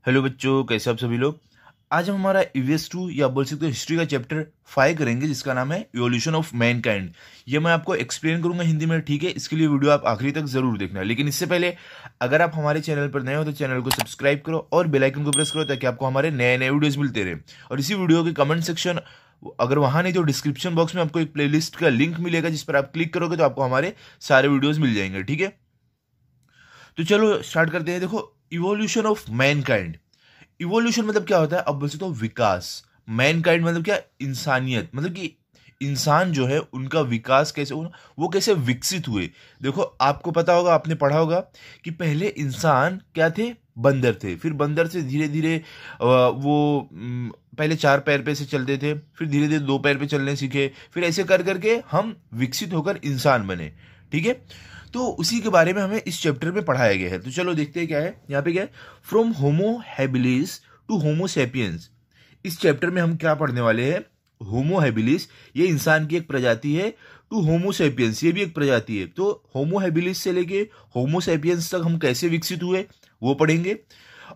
Hello बच्चों, कैसे आप सभी लोग। आज हम हमारा EVS 2 या बोल सकते हो हिस्ट्री का चैप्टर 5 करेंगे, जिसका नाम है इवोल्यूशन ऑफ मैनकाइंड। ये मैं आपको एक्सप्लेन करूंगा हिंदी में, ठीक है। इसके लिए वीडियो आप आखिरी तक जरूर देखना। लेकिन इससे पहले अगर आप हमारे चैनल पर नए हो तो चैनल को सब्सक्राइब करो और बेल आइकन को प्रेस करो, ताकि आपको हमारे नए नए वीडियोस मिलते रहे। और इसी वीडियो के कमेंट सेक्शन, अगर वहां नहीं तो डिस्क्रिप्शन बॉक्स में आपको एक प्लेलिस्ट का लिंक मिलेगा, जिस पर आप क्लिक करोगे तो आपको हमारे सारे वीडियोज मिल जाएंगे, ठीक है। तो चलो स्टार्ट करते हैं। देखो, इवोल्यूशन ऑफ मैनकाइंड। इवोल्यूशन मतलब क्या होता है, अब बोलते तो विकास। मैनकाइंड मतलब क्या, इंसानियत। मतलब कि इंसान जो है उनका विकास कैसे हुआ, वो कैसे विकसित हुए। देखो, आपको पता होगा, आपने पढ़ा होगा कि पहले इंसान क्या थे, बंदर थे। फिर बंदर से धीरे धीरे वो पहले 4 पैर पे से चलते थे, फिर धीरे धीरे 2 पैर पे चलने सीखे, फिर ऐसे कर करके हम विकसित होकर इंसान बने, ठीक है। तो उसी के बारे में हमें इस चैप्टर में पढ़ाया गया है। तो चलो देखते हैं क्या है यहाँ पे। क्या है, from Homo habilis to Homo sapiens. इस चैप्टर में हम क्या पढ़ने वाले हैं, होमो हैबिलिस ये इंसान की एक प्रजाति है, टू होमो सेपियंस ये भी एक प्रजाति है। तो होमो हैबिलिस से लेके होमो सेपियंस तक हम कैसे विकसित हुए वो पढ़ेंगे।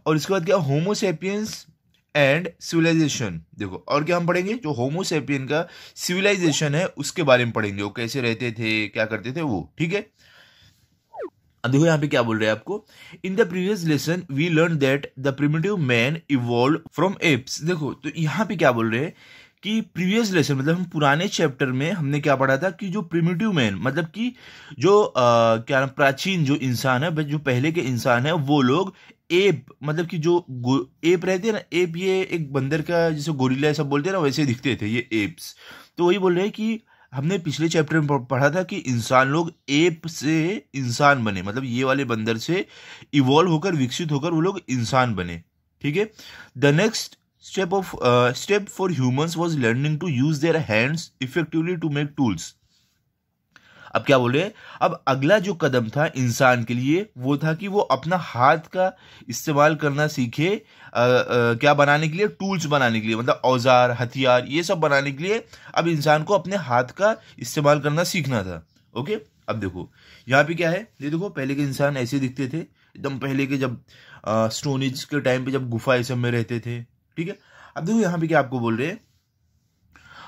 और इसके बाद क्या, होमो सेपियंस एंड सिविलाइजेशन। देखो, और क्या हम पढ़ेंगे, जो होमो सेपियन का सिविलाइजेशन है उसके बारे में पढ़ेंगे, वो कैसे रहते थे, क्या करते थे वो, ठीक है। अब देखो यहाँ पे क्या बोल रहे हैं आपको, in the previous lesson we learn that the primitive man evolve from apes. देखो, तो यहाँ पे क्या बोल रहे हैं कि प्रीवियस लेसन मतलब हम पुराने चैप्टर में हमने क्या पढ़ा था कि जो प्रिमिटिव मैन मतलब कि जो क्या नाम, प्राचीन जो इंसान है, जो पहले के इंसान है, वो लोग एप मतलब कि जो एप रहते हैं ना, एप ये एक बंदर का जैसे गोरिल्ला सब बोलते हैं ना, वैसे दिखते थे ये एप्स। तो वही बोल रहे हैं कि हमने पिछले चैप्टर में पढ़ा था कि इंसान लोग एप से इंसान बने, मतलब ये वाले बंदर से इवॉल्व होकर विकसित होकर वो लोग इंसान बने, ठीक है। The next step for humans was learning to use their hands effectively to make tools. अब क्या बोल रहे हैं, अब अगला जो कदम था इंसान के लिए वो था कि वो अपना हाथ का इस्तेमाल करना सीखे, क्या बनाने के लिए, टूल्स बनाने के लिए, मतलब औजार हथियार ये सब बनाने के लिए अब इंसान को अपने हाथ का इस्तेमाल करना सीखना था, ओके। अब देखो यहाँ पे क्या है, ये देखो पहले के इंसान ऐसे दिखते थे एकदम, पहले के जब स्टोन एज के टाइम पे जब गुफा ये सब में रहते थे, ठीक है। अब देखो यहाँ पे क्या आपको बोल रहे हैं,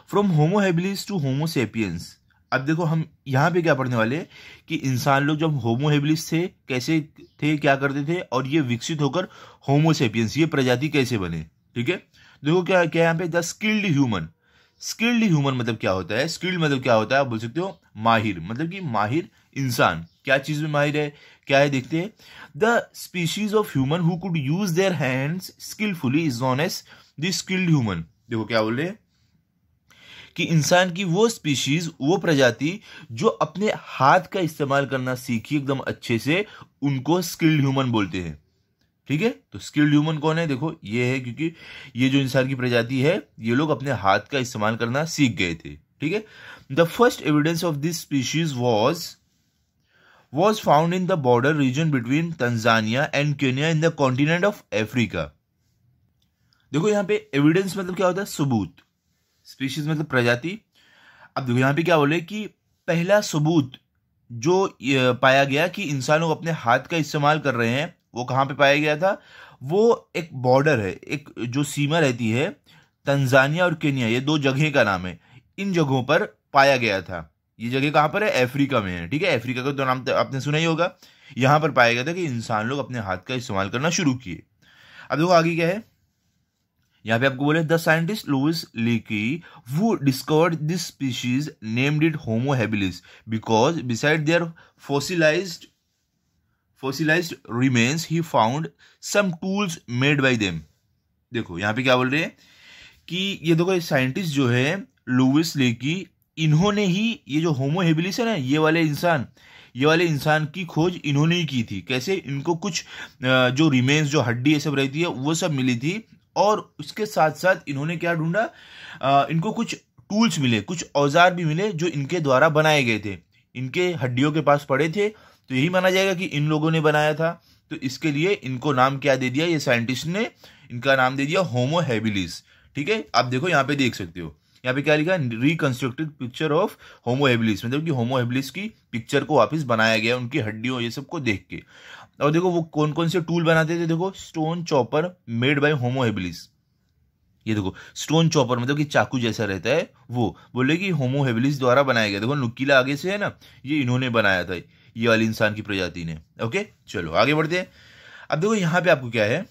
from Homo habilis to Homo sapiens. अब देखो हम यहाँ पे क्या पढ़ने वाले हैं कि इंसान लोग जब होमो हेबिलिस थे कैसे थे, क्या करते थे, और ये विकसित होकर होमो सेपियंस ये प्रजाति कैसे बने, ठीक है। देखो क्या क्या यहाँ पे, the skilled human. Skilled human मतलब क्या होता है, स्किल्ड मतलब क्या होता है, आप बोल सकते हो माहिर, मतलब कि माहिर इंसान क्या चीज में माहिर है, क्या है देखते हैं। The species of human who could use their hands skilfully is known as the skilled human. देखो क्या बोल रहे हैं कि इंसान की वो स्पीशीज, वो प्रजाति जो अपने हाथ का इस्तेमाल करना सीखी एकदम अच्छे से, उनको स्किल्ड ह्यूमन बोलते हैं, ठीक है। तो स्किल्ड ह्यूमन कौन है, देखो ये है, क्योंकि ये जो इंसान की प्रजाति है ये लोग अपने हाथ का इस्तेमाल करना सीख गए थे, ठीक है। The first evidence of this species was found in the border region between Tanzania and Kenya in the continent of Africa। देखो यहाँ पे एविडेंस मतलब क्या होता है, सबूत। स्पीशीज मतलब प्रजाति। अब देखो यहाँ पे क्या बोले कि पहला सबूत जो पाया गया कि इंसान लोग अपने हाथ का इस्तेमाल कर रहे हैं, वो कहाँ पे पाया गया था, वो एक बॉर्डर है, एक जो सीमा रहती है तंजानिया और केनिया, ये 2 जगह का नाम है, इन जगहों पर पाया गया था। ये जगह कहाँ पर है, अफ्रीका में है, ठीक है। अफ्रीका का तो नाम तो आपने सुना ही होगा। यहां पर पाया गया था कि इंसान लोग अपने हाथ का इस्तेमाल करना शुरू किए। अब देखो आगे क्या है, यहाँ पे आपको बोले द साइंटिस्ट लुइस लेकी वो discovered this species named it Homo habilis because beside their fossilised remains he found some tools made by them. देखो यहाँ पे क्या बोल रहे हैं कि ये देखो साइंटिस्ट जो है लुइस लेकी, इन्होंने ही ये जो होमो हेबिलिस है ना, ये वाले इंसान की खोज इन्होंने ही की थी। कैसे, इनको कुछ जो रिमेन्स, जो हड्डी ये सब रहती है वो सब मिली थी, और उसके साथ साथ इन्होंने क्या ढूंढा, इनको कुछ टूल्स मिले, कुछ औजार भी मिले जो इनके द्वारा बनाए गए थे, इनके हड्डियों के पास पड़े थे, तो यही माना जाएगा कि इन लोगों ने बनाया था। तो इसके लिए इनको नाम क्या दे दिया, ये साइंटिस्ट ने इनका नाम दे दिया होमो हैबिलिस, ठीक है। आप देखो यहाँ पे देख सकते हो, यहाँ पे क्या लिखा, reconstructed picture of Homo habilis, मतलब कि होमो हैबिलिस की पिक्चर को वापस बनाया गया उनकी हड्डियों ये सब को देख के। और देखो वो कौन कौन से टूल बनाते थे, देखो stone chopper made by Homo habilis. ये देखो स्टोन चॉपर मतलब कि चाकू जैसा रहता है, वो बोले कि होमो हेबिलिस द्वारा बनाया गया। देखो नुकीला आगे से है ना, ये इन्होंने बनाया था, ये वाली इंसान की प्रजाति ने। ओके चलो आगे बढ़ते हैं। अब देखो यहां पे आपको क्या है,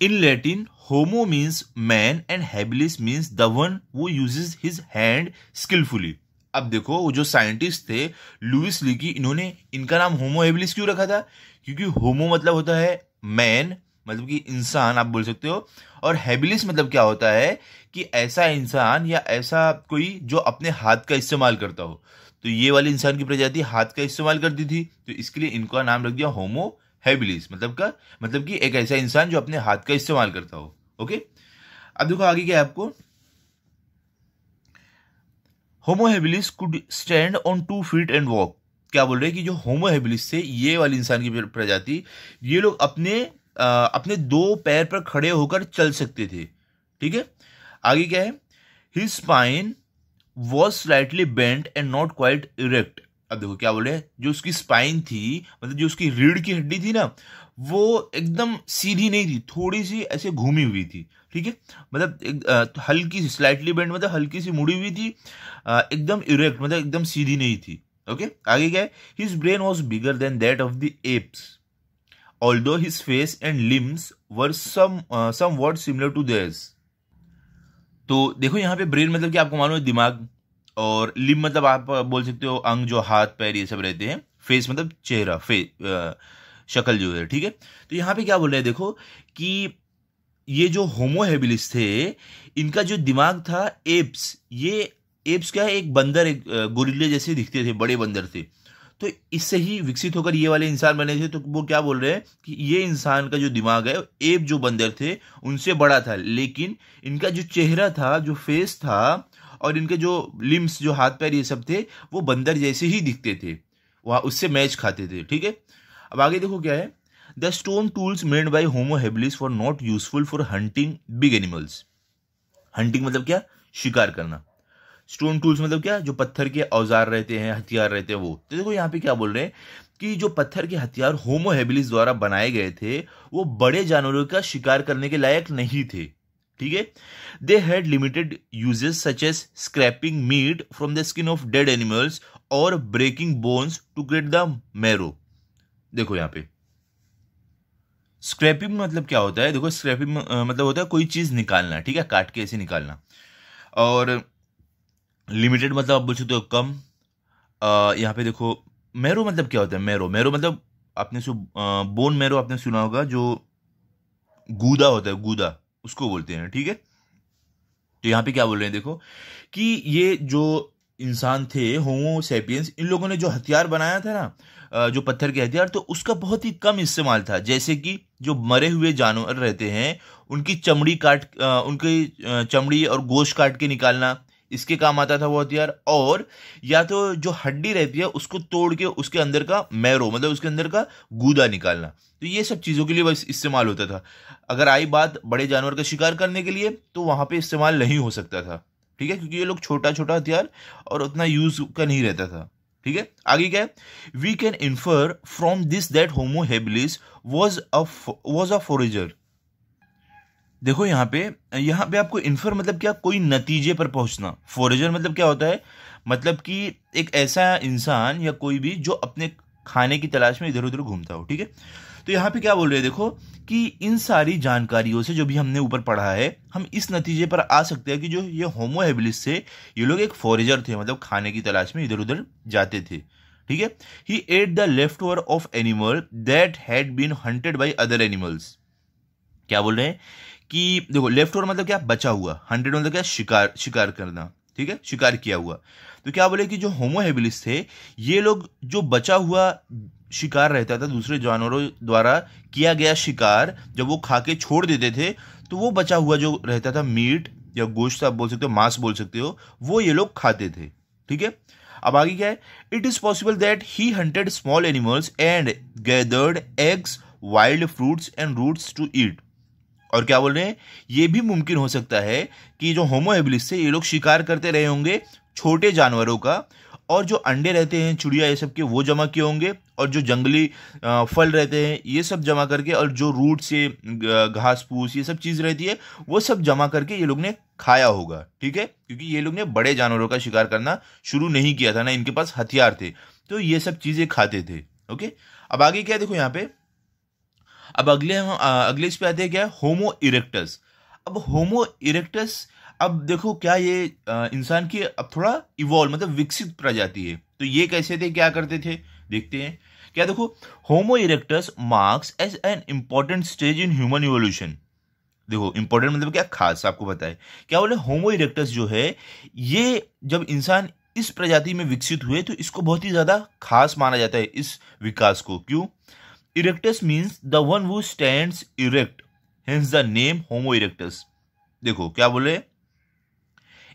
in Latin homo means man and habilis means the one who uses his hand skilfully. अब देखो वो जो साइंटिस्ट थे लुइस लीकी, इन्होंने इनका नाम होमो हेबिलिस क्यों रखा था, क्योंकि होमो मतलब होता है मैन, मतलब कि इंसान आप बोल सकते हो, और हेबिलिस मतलब क्या होता है कि ऐसा इंसान या ऐसा कोई जो अपने हाथ का इस्तेमाल करता हो। तो ये वाली इंसान की प्रजाति हाथ का इस्तेमाल करती थी, तो इसके लिए इनका नाम रख दिया होमो हेबिलिस, मतलब कि एक ऐसा इंसान जो अपने हाथ का इस्तेमाल करता हो। ओके अब देखो आगे क्या है आपको, होमो habilis could stand on 2 feet and walk. क्या बोल रहे हैं कि जो होमो हेबिलिस थे, ये वाली इंसान की प्रजाति, ये लोग अपने 2 पैर पर खड़े होकर चल सकते थे। ठीक है आगे क्या है, his spine was slightly bent and not quite erect. अब देखो क्या बोल रहे हैं, जो उसकी स्पाइन थी, मतलब जो उसकी रीढ़ की हड्डी थी ना, वो एकदम सीधी नहीं थी, थोड़ी सी ऐसे घूमी हुई थी। ठीक है मतलब हल्की सी स्लाइटली बेंड मतलब हल्की सी मुड़ी हुई थी, एकदम इरेक्ट मतलब एकदम सीधी नहीं थी। ओके आगे क्या है, his brain was bigger than that of the apes although his face and limbs were somewhat similar to theirs. तो देखो यहाँ पे ब्रेन मतलब कि आपको मालूम है दिमाग, और लिम मतलब आप बोल सकते हो अंग, जो हाथ पैर ये सब रहते हैं, फेस मतलब चेहरा, शक्ल जो है। ठीक है तो यहाँ पे क्या बोल रहे हैं, देखो कि ये जो होमो हेबिलिस थे, इनका जो दिमाग था एप्स, ये एप्स क्या है, एक बंदर, एक गोरिल्ले जैसे दिखते थे, बड़े बंदर थे, तो इससे ही विकसित होकर ये वाले इंसान बने थे। तो वो क्या बोल रहे हैं कि ये इंसान का जो दिमाग है, एप जो बंदर थे उनसे बड़ा था, लेकिन इनका जो चेहरा था, जो फेस था, और इनके जो लिम्स, जो हाथ पैर ये सब थे, वो बंदर जैसे ही दिखते थे, वहां उससे मैच खाते थे। ठीक है अब आगे देखो क्या है, the stone tools made by Homo habilis for not useful for hunting big animals. Hunting मतलब क्या, शिकार करना। स्टोन टूल्स मतलब क्या, जो पत्थर के औजार रहते हैं, हथियार रहते हैं, वो। तो देखो यहाँ पे क्या बोल रहे हैं कि जो पत्थर के हथियार होमो हेबिलिस द्वारा बनाए गए थे, वो बड़े जानवरों का शिकार करने के लायक नहीं थे। ठीक है they had limited uses such as scraping meat from the skin of dead animals और breaking bones to get the marrow. देखो यहाँ पे स्क्रैपिंग मतलब क्या होता है, देखो स्क्रैपिंग मतलब होता है कोई चीज निकालना, ठीक है, काट के ऐसे निकालना। और लिमिटेड मतलब आप बोल सकते हो कम। यहाँ पे देखो मैरो मतलब क्या होता है, मैरो मतलब आपने बोन मैरो आपने सुना होगा, जो गूदा होता है, गूदा उसको बोलते हैं। ठीक है तो यहाँ पे क्या बोल रहे हैं, देखो कि ये जो इंसान थे होमो सेपियंस, इन लोगों ने जो हथियार बनाया था ना, जो पत्थर के हथियार, तो उसका बहुत ही कम इस्तेमाल था। जैसे कि जो मरे हुए जानवर रहते हैं, उनकी चमड़ी और गोश्त काट के निकालना, इसके काम आता था वो हथियार। और या तो जो हड्डी रहती है उसको तोड़ के उसके अंदर का मैरो मतलब उसके अंदर का गूदा निकालना, तो ये सब चीजों के लिए बस इस्तेमाल होता था। अगर आई बात बड़े जानवर का शिकार करने के लिए, तो वहां पे इस्तेमाल नहीं हो सकता था। ठीक है क्योंकि ये लोग छोटा छोटा हथियार और उतना यूज का नहीं रहता था। ठीक है आगे क्या है, we can infer from this that Homo habilis was a forager. देखो यहाँ पे आपको इन्फर मतलब क्या, कोई नतीजे पर पहुंचना। फोरेजर मतलब क्या होता है, मतलब कि एक ऐसा इंसान या कोई भी जो अपने खाने की तलाश में इधर उधर घूमता हो। ठीक है तो यहाँ पे क्या बोल रहे हैं, देखो कि इन सारी जानकारियों से जो भी हमने ऊपर पढ़ा है, हम इस नतीजे पर आ सकते हैं कि जो ये होमो हेबिलिस थे, ये लोग एक फोरेजर थे, मतलब खाने की तलाश में इधर उधर जाते थे। ठीक है he ate the left over of animal that had been hunted by other animals. क्या बोल रहे हैं कि देखो लेफ्ट ओवर मतलब क्या, बचा हुआ, हंटेड मतलब क्या, शिकार करना। ठीक है शिकार किया हुआ। तो क्या बोले कि जो होमो हेबिलिस थे, ये लोग जो बचा हुआ शिकार रहता था, दूसरे जानवरों द्वारा किया गया शिकार, जब वो खा के छोड़ देते थे, तो वो बचा हुआ जो रहता था मीट या गोश्त आप बोल सकते हो, मांस बोल सकते हो, वो ये लोग खाते थे। ठीक है अब आगे क्या है, it is possible that he hunted small animals and gathered eggs, wild fruits and roots to eat. और क्या बोल रहे हैं, ये भी मुमकिन हो सकता है कि जो होमो हेबिलिस थे, ये लोग शिकार करते रहे होंगे छोटे जानवरों का, और जो अंडे रहते हैं चिड़िया ये सब के वो जमा किए होंगे, और जो जंगली फल रहते हैं ये सब जमा करके, और जो रूट से घास फूस ये सब चीज़ रहती है वो सब जमा करके ये लोग ने खाया होगा। ठीक है, क्योंकि ये लोग ने बड़े जानवरों का शिकार करना शुरू नहीं किया था ना, इनके पास हथियार थे, तो ये सब चीज़ें खाते थे। ओके, अब आगे क्या है देखो यहाँ पे, अब अगले इस पे आते हैं क्या, होमो इरेक्टस। अब होमो इरेक्टस, अब देखो क्या ये इंसान की अब थोड़ा इवॉल्व मतलब विकसित प्रजाति है। तो ये कैसे थे, क्या करते थे, देखते हैं। क्या देखो, Homo erectus marks as an important stage in human evolution. देखो इंपॉर्टेंट मतलब क्या, खास, आपको पता है क्या बोले, होमो इरेक्टस जो है ये जब इंसान इस प्रजाति में विकसित हुए तो इसको बहुत ही ज्यादा खास माना जाता है इस विकास को। क्यों, erectus means the one who stands erect, hence the name homo erectus. देखो क्या बोले,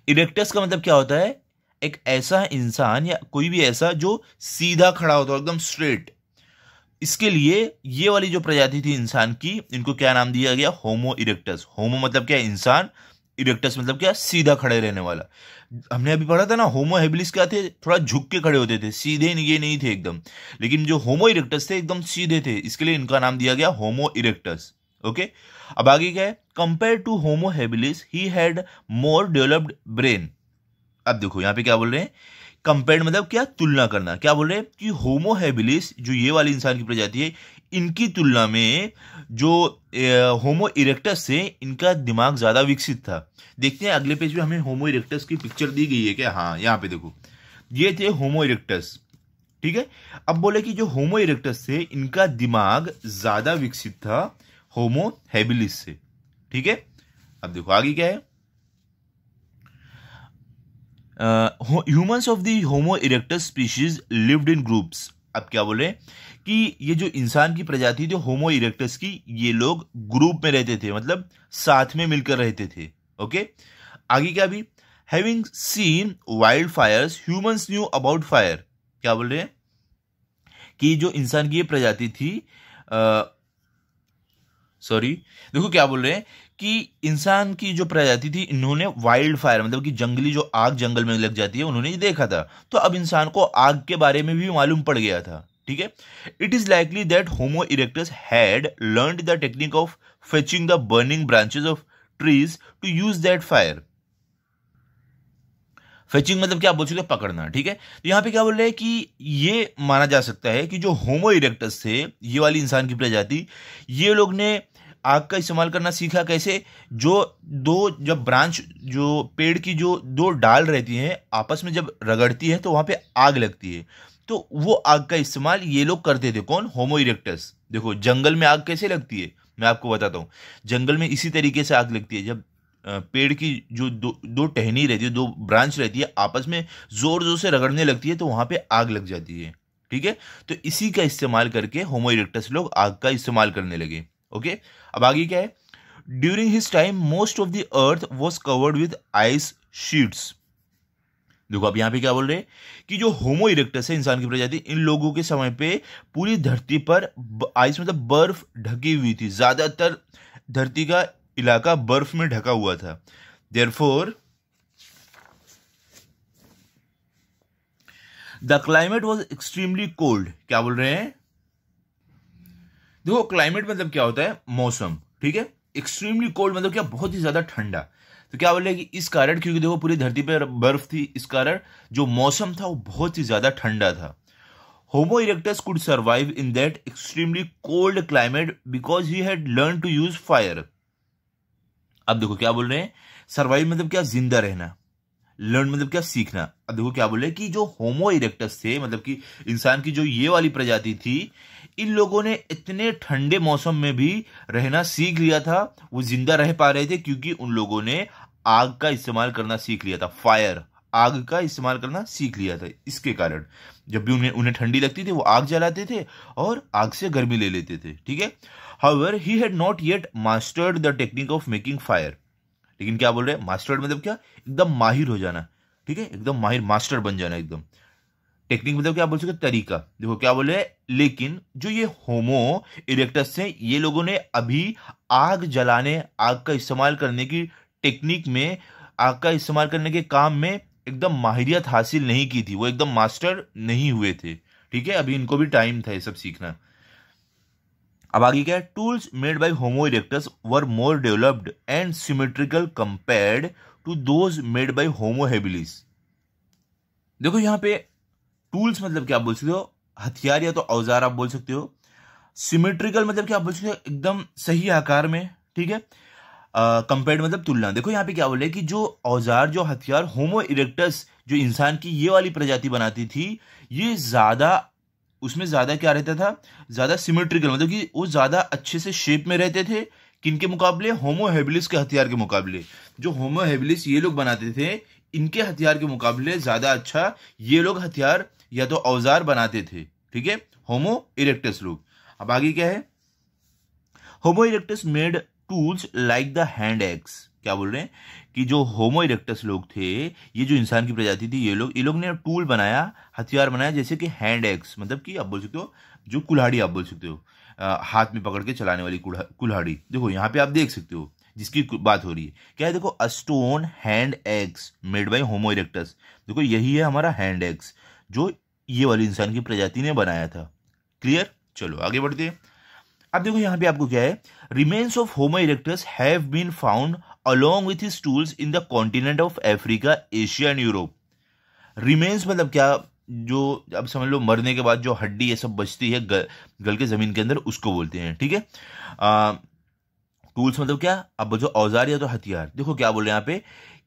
इरेक्टस का मतलब क्या होता है, एक ऐसा इंसान या कोई भी ऐसा जो सीधा खड़ा होता है, एकदम स्ट्रेट। इसके लिए ये वाली जो प्रजाति थी इंसान की, इनको क्या नाम दिया गया, होमो इरेक्टस। होमो मतलब क्या, इंसान, इरेक्टस मतलब क्या, सीधा खड़े रहने वाला। हमने अभी पढ़ा था ना, होमो हेबिलिस क्या थे, थोड़ा झुक के खड़े होते थे, सीधे ये नहीं थे एकदम। लेकिन जो होमो इरेक्टस थे एकदम सीधे थे, इसके लिए इनका नाम दिया गया होमो इरेक्टस। ओके, अब आगे क्या है, compare to Homo habilis he had more developed brain. अब देखो यहाँ पे क्या बोल रहे हैं, कंपेयर मतलब क्या, तुलना करना। क्या बोल रहे हैं कि होमो हेबिलिस जो ये वाली इंसान की प्रजाति है, इनकी तुलना में जो होमो इरेक्टस से इनका दिमाग ज्यादा विकसित था। देखते हैं अगले पेज पे हमें होमो इरेक्टस की पिक्चर दी गई है क्या, हाँ यहाँ पे देखो, ये थे होमो इरेक्टस। ठीक है, अब बोले कि जो होमो इरेक्टस थे इनका दिमाग ज्यादा विकसित था होमो हेबिलिस से। ठीक है, अब देखो आगे क्या है, humans of the homo erectus species lived in groups. अब क्या बोले कि ये जो इंसान की प्रजाति थी होमो इरेक्टस की, ये लोग ग्रुप में रहते थे, मतलब साथ में मिलकर रहते थे। ओके, आगे क्या भी, having scene wild Fyers humans knew about fire. क्या बोल रहे हैं कि जो इंसान की ये प्रजाति थी, सॉरी देखो क्या बोल रहे हैं कि इंसान की जो प्रजाति थी, इन्होंने वाइल्ड फायर मतलब कि जंगली जो आग जंगल में लग जाती है, उन्होंने ये देखा था। तो अब इंसान को आग के बारे में भी मालूम पड़ गया था। ठीक है, it is likely that Homo erectus had learned the technique of fetching the burning branches of trees to use that fire. Fetching मतलब क्या बोल सकते हैं, पकड़ना। ठीक है, तो यहाँ पे क्या बोल रहे हैं कि ये माना जा सकता है कि जो होमो इरेक्टस थे, ये वाली इंसान की प्रजाति, ये लोग ने आग का इस्तेमाल करना सीखा। कैसे, जो दो जब ब्रांच, जो पेड़ की जो दो डाल रहती हैं आपस में जब रगड़ती है तो वहां पे आग लगती है, तो वो आग का इस्तेमाल ये लोग करते थे। कौन, होमो इरेक्टस। देखो जंगल में आग कैसे लगती है, मैं आपको बताता हूँ। जंगल में इसी तरीके से आग लगती है, जब पेड़ की जो दो टहनी रहती है, दो ब्रांच रहती है, आपस में जोर जोर से रगड़ने लगती है तो वहां पे आग लग जाती है। ठीक है, तो इसी का इस्तेमाल करके होमो इरेक्टस लोग आग का इस्तेमाल करने लगे। ओके, अब आगे क्या है, during his time most of the earth was covered with ice sheets. देखो अब यहाँ पे क्या बोल रहे हैं कि जो होमो इरेक्टस है इंसान की प्रजाति, इन लोगों के समय पे पूरी धरती पर आइस मतलब बर्फ ढकी हुई थी, ज्यादातर धरती का इलाका बर्फ में ढका हुआ था। Therefore the climate was extremely cold. क्या बोल रहे हैं, देखो क्लाइमेट मतलब क्या होता है, मौसम। ठीक है, एक्सट्रीमली कोल्ड मतलब क्या, बहुत ही ज्यादा ठंडा। तो क्या बोल रहे हैं कि इस कारण, क्योंकि देखो पूरी धरती पर बर्फ थी, इस कारण जो मौसम था वो बहुत ही ज्यादा ठंडा था। Homo erectus could survive in that extremely cold climate because he had learn to use fire. अब देखो क्या बोल रहे हैं, सर्वाइव मतलब क्या, जिंदा रहना। लर्न मतलब क्या, सीखना। अब देखो क्या बोल रहे हैं कि जो होमो इरेक्टस थे, मतलब कि इंसान की जो ये वाली प्रजाति थी, इन लोगों ने इतने ठंडे मौसम में भी रहना सीख लिया था, वो जिंदा रह पा रहे थे क्योंकि उन लोगों ने आग का इस्तेमाल करना सीख लिया था। फायर, आग का इस्तेमाल करना सीख लिया था। इसके कारण जब भी उन्हें ठंडी लगती थी वो आग जलाते थे और आग से गर्मी ले लेते थे। ठीक है, however he had not yet mastered the technique of making fire. लेकिन क्या बोल रहे हैं, मास्टर्ड मतलब क्या, एकदम माहिर हो जाना। ठीक है, एकदम माहिर, मास्टर बन जाना एकदम। टेक्निक मतलब क्या बोल सकते, तरीका। देखो क्या बोले, लेकिन जो ये होमो इरेक्टस थे, ये लोगों ने अभी आग जलाने, आग का इस्तेमाल करने की टेक्निक में, आग का इस्तेमाल करने के काम में एकदम माहिरियत हासिल नहीं की थी, वो एकदम मास्टर नहीं हुए थे, ठीक है, अभी इनको भी टाइम था ये सब सीखना। अब आगे क्या है, tools made by Homo erectus were more developed and symmetrical compared to those made by Homo habilis. देखो यहाँ पे टूल्स मतलब क्या बोल सकते हो, हथियार या तो औजार आप बोल सकते हो। सिमेट्रिकल मतलब क्या बोल सकते हो, एकदम सही आकार में, ठीक है। कंपेयर्ड मतलब तुलना। देखो यहाँ पे क्या बोले कि जो औजार, जो हथियार होमो इरेक्टस जो इंसान की ये वाली प्रजाति बनाती थी, ये ज्यादा, उसमें ज्यादा क्या रहता था, ज्यादा सिमेट्रिकल, मतलब कि वो ज्यादा अच्छे से शेप में रहते थे। किनके मुकाबले, होमो हेबिलिस के हथियार के मुकाबले। जो होमो हेबिलिस ये लोग बनाते थे, इनके हथियार के मुकाबले ज्यादा अच्छा ये लोग हथियार या तो औजार बनाते थे, ठीक है, होमो इरेक्टस लोग। अब आगे क्या है, Homo erectus made tools like the hand axe. क्या बोल रहे हैं कि जो होमो इरेक्टस लोग थे, ये जो इंसान की प्रजाति थी, ये लोग ने टूल बनाया, हथियार बनाया, जैसे कि हैंड एक्स, मतलब कि आप बोल सकते हो जो कुल्हाड़ी आप बोल सकते हो, हाथ में पकड़ के चलाने वाली कुल्हाड़ी। देखो यहाँ पे आप देख सकते हो जिसकी बात हो रही है, क्या है, देखो, a stone hand axe made by Homo erectus. देखो यही है हमारा हैंड एक्स जो ये वाली इंसान की प्रजाति ने बनाया था। क्लियर, चलो आगे बढ़ते हैं। अब देखो यहाँ पे आपको क्या है, remains of Homo erectus have been found along with his tools in the continent of Africa, Asia and Europe. Remains मतलब क्या, जो अब समझ लो मरने के बाद जो हड्डी ये सब बचती है गल के जमीन के अंदर, उसको बोलते हैं, ठीक है। टूल्स मतलब क्या, अब जो औजार या तो हथियार। देखो क्या बोल रहे हैं यहाँ पे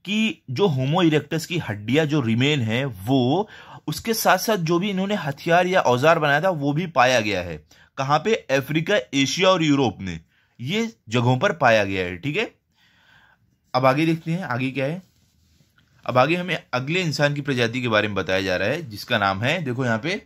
कि जो होमो इरेक्टस की हड्डियां जो रिमेन है, वो उसके साथ साथ जो भी इन्होंने हथियार या औजार बनाया था वो भी पाया गया है। कहां पे, अफ्रीका, एशिया और यूरोप में, ये जगहों पर पाया गया है, ठीक है। अब आगे देखते हैं, आगे क्या है। अब आगे हमें अगले इंसान की प्रजाति के बारे में बताया जा रहा है, जिसका नाम है, देखो यहाँ पे,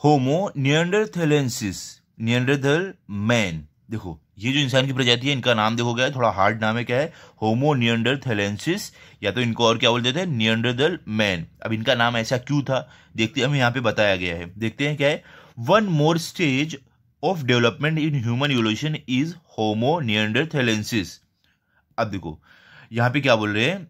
होमो निएंडरथैलेंसिस, निएंडरथल मैन। देखो ये जो इंसान की प्रजाति है, इनका नाम देखो क्या है, थोड़ा हार्ड नाम है, क्या है, होमो निएंडरथैलेंसिस, या तो इनको और क्या बोलते थे, निएंडरथल मैन। अब इनका नाम ऐसा क्यों था, देखते हैं, हमें यहाँ पे बताया गया है, देखते हैं क्या है। One more stage of development in human evolution is Homo neanderthalensis. अब देखो यहाँ पे क्या बोल रहे हैं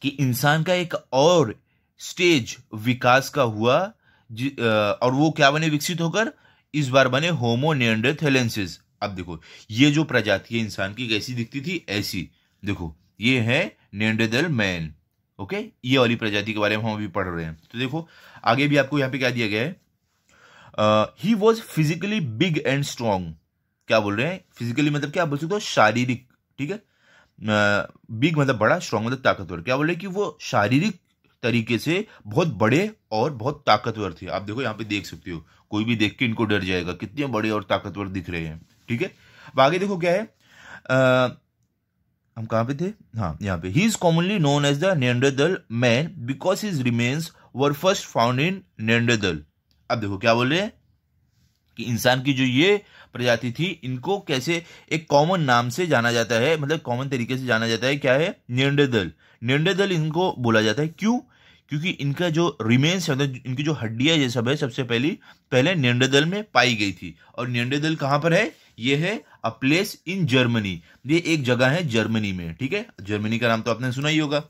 कि इंसान का एक और स्टेज विकास का हुआ, और वो क्या बने, विकसित होकर इस बार बने होमो निएंडरथैलेंसिस। अब देखो ये जो प्रजाति है इंसान की कैसी दिखती थी, ऐसी। देखो ये है निएंडरथल मैन, ओके, ये वाली प्रजाति के बारे में हम अभी पढ़ रहे हैं। तो देखो आगे भी आपको यहाँ पे क्या दिया गया है, he was physically big and strong. क्या बोल रहे हैं, फिजिकली मतलब क्या बोल सकते हो, शारीरिक, ठीक है। बिग मतलब बड़ा, स्ट्रॉन्ग मतलब ताकतवर। क्या बोल रहे हैं कि वो शारीरिक तरीके से बहुत बड़े और बहुत ताकतवर थे। आप देखो यहाँ पे देख सकते हो, कोई भी देख के इनको डर जाएगा, कितने बड़े और ताकतवर दिख रहे हैं, ठीक है। अब आगे देखो क्या है, हम कहां पे थे, हाँ यहाँ पे, he is commonly known as the Neanderthal man because his remains were first found in Neanderthal. अब देखो क्या बोल रहे हैं कि इंसान की जो ये प्रजाति थी, इनको कैसे एक कॉमन नाम से जाना जाता है, मतलब कॉमन तरीके से जाना जाता है, क्या है, निएंडरथल। निएंडरथल इनको बोला जाता है, क्यों, क्योंकि इनका जो रिमेन्स है, मतलब इनकी जो हड्डियां ये सब है, सबसे पहले निएंडरथल में पाई गई थी। और निएंडरथल कहां पर है, ये है अ प्लेस इन जर्मनी, ये एक जगह है जर्मनी में, ठीक है। जर्मनी का नाम तो आपने सुना ही होगा।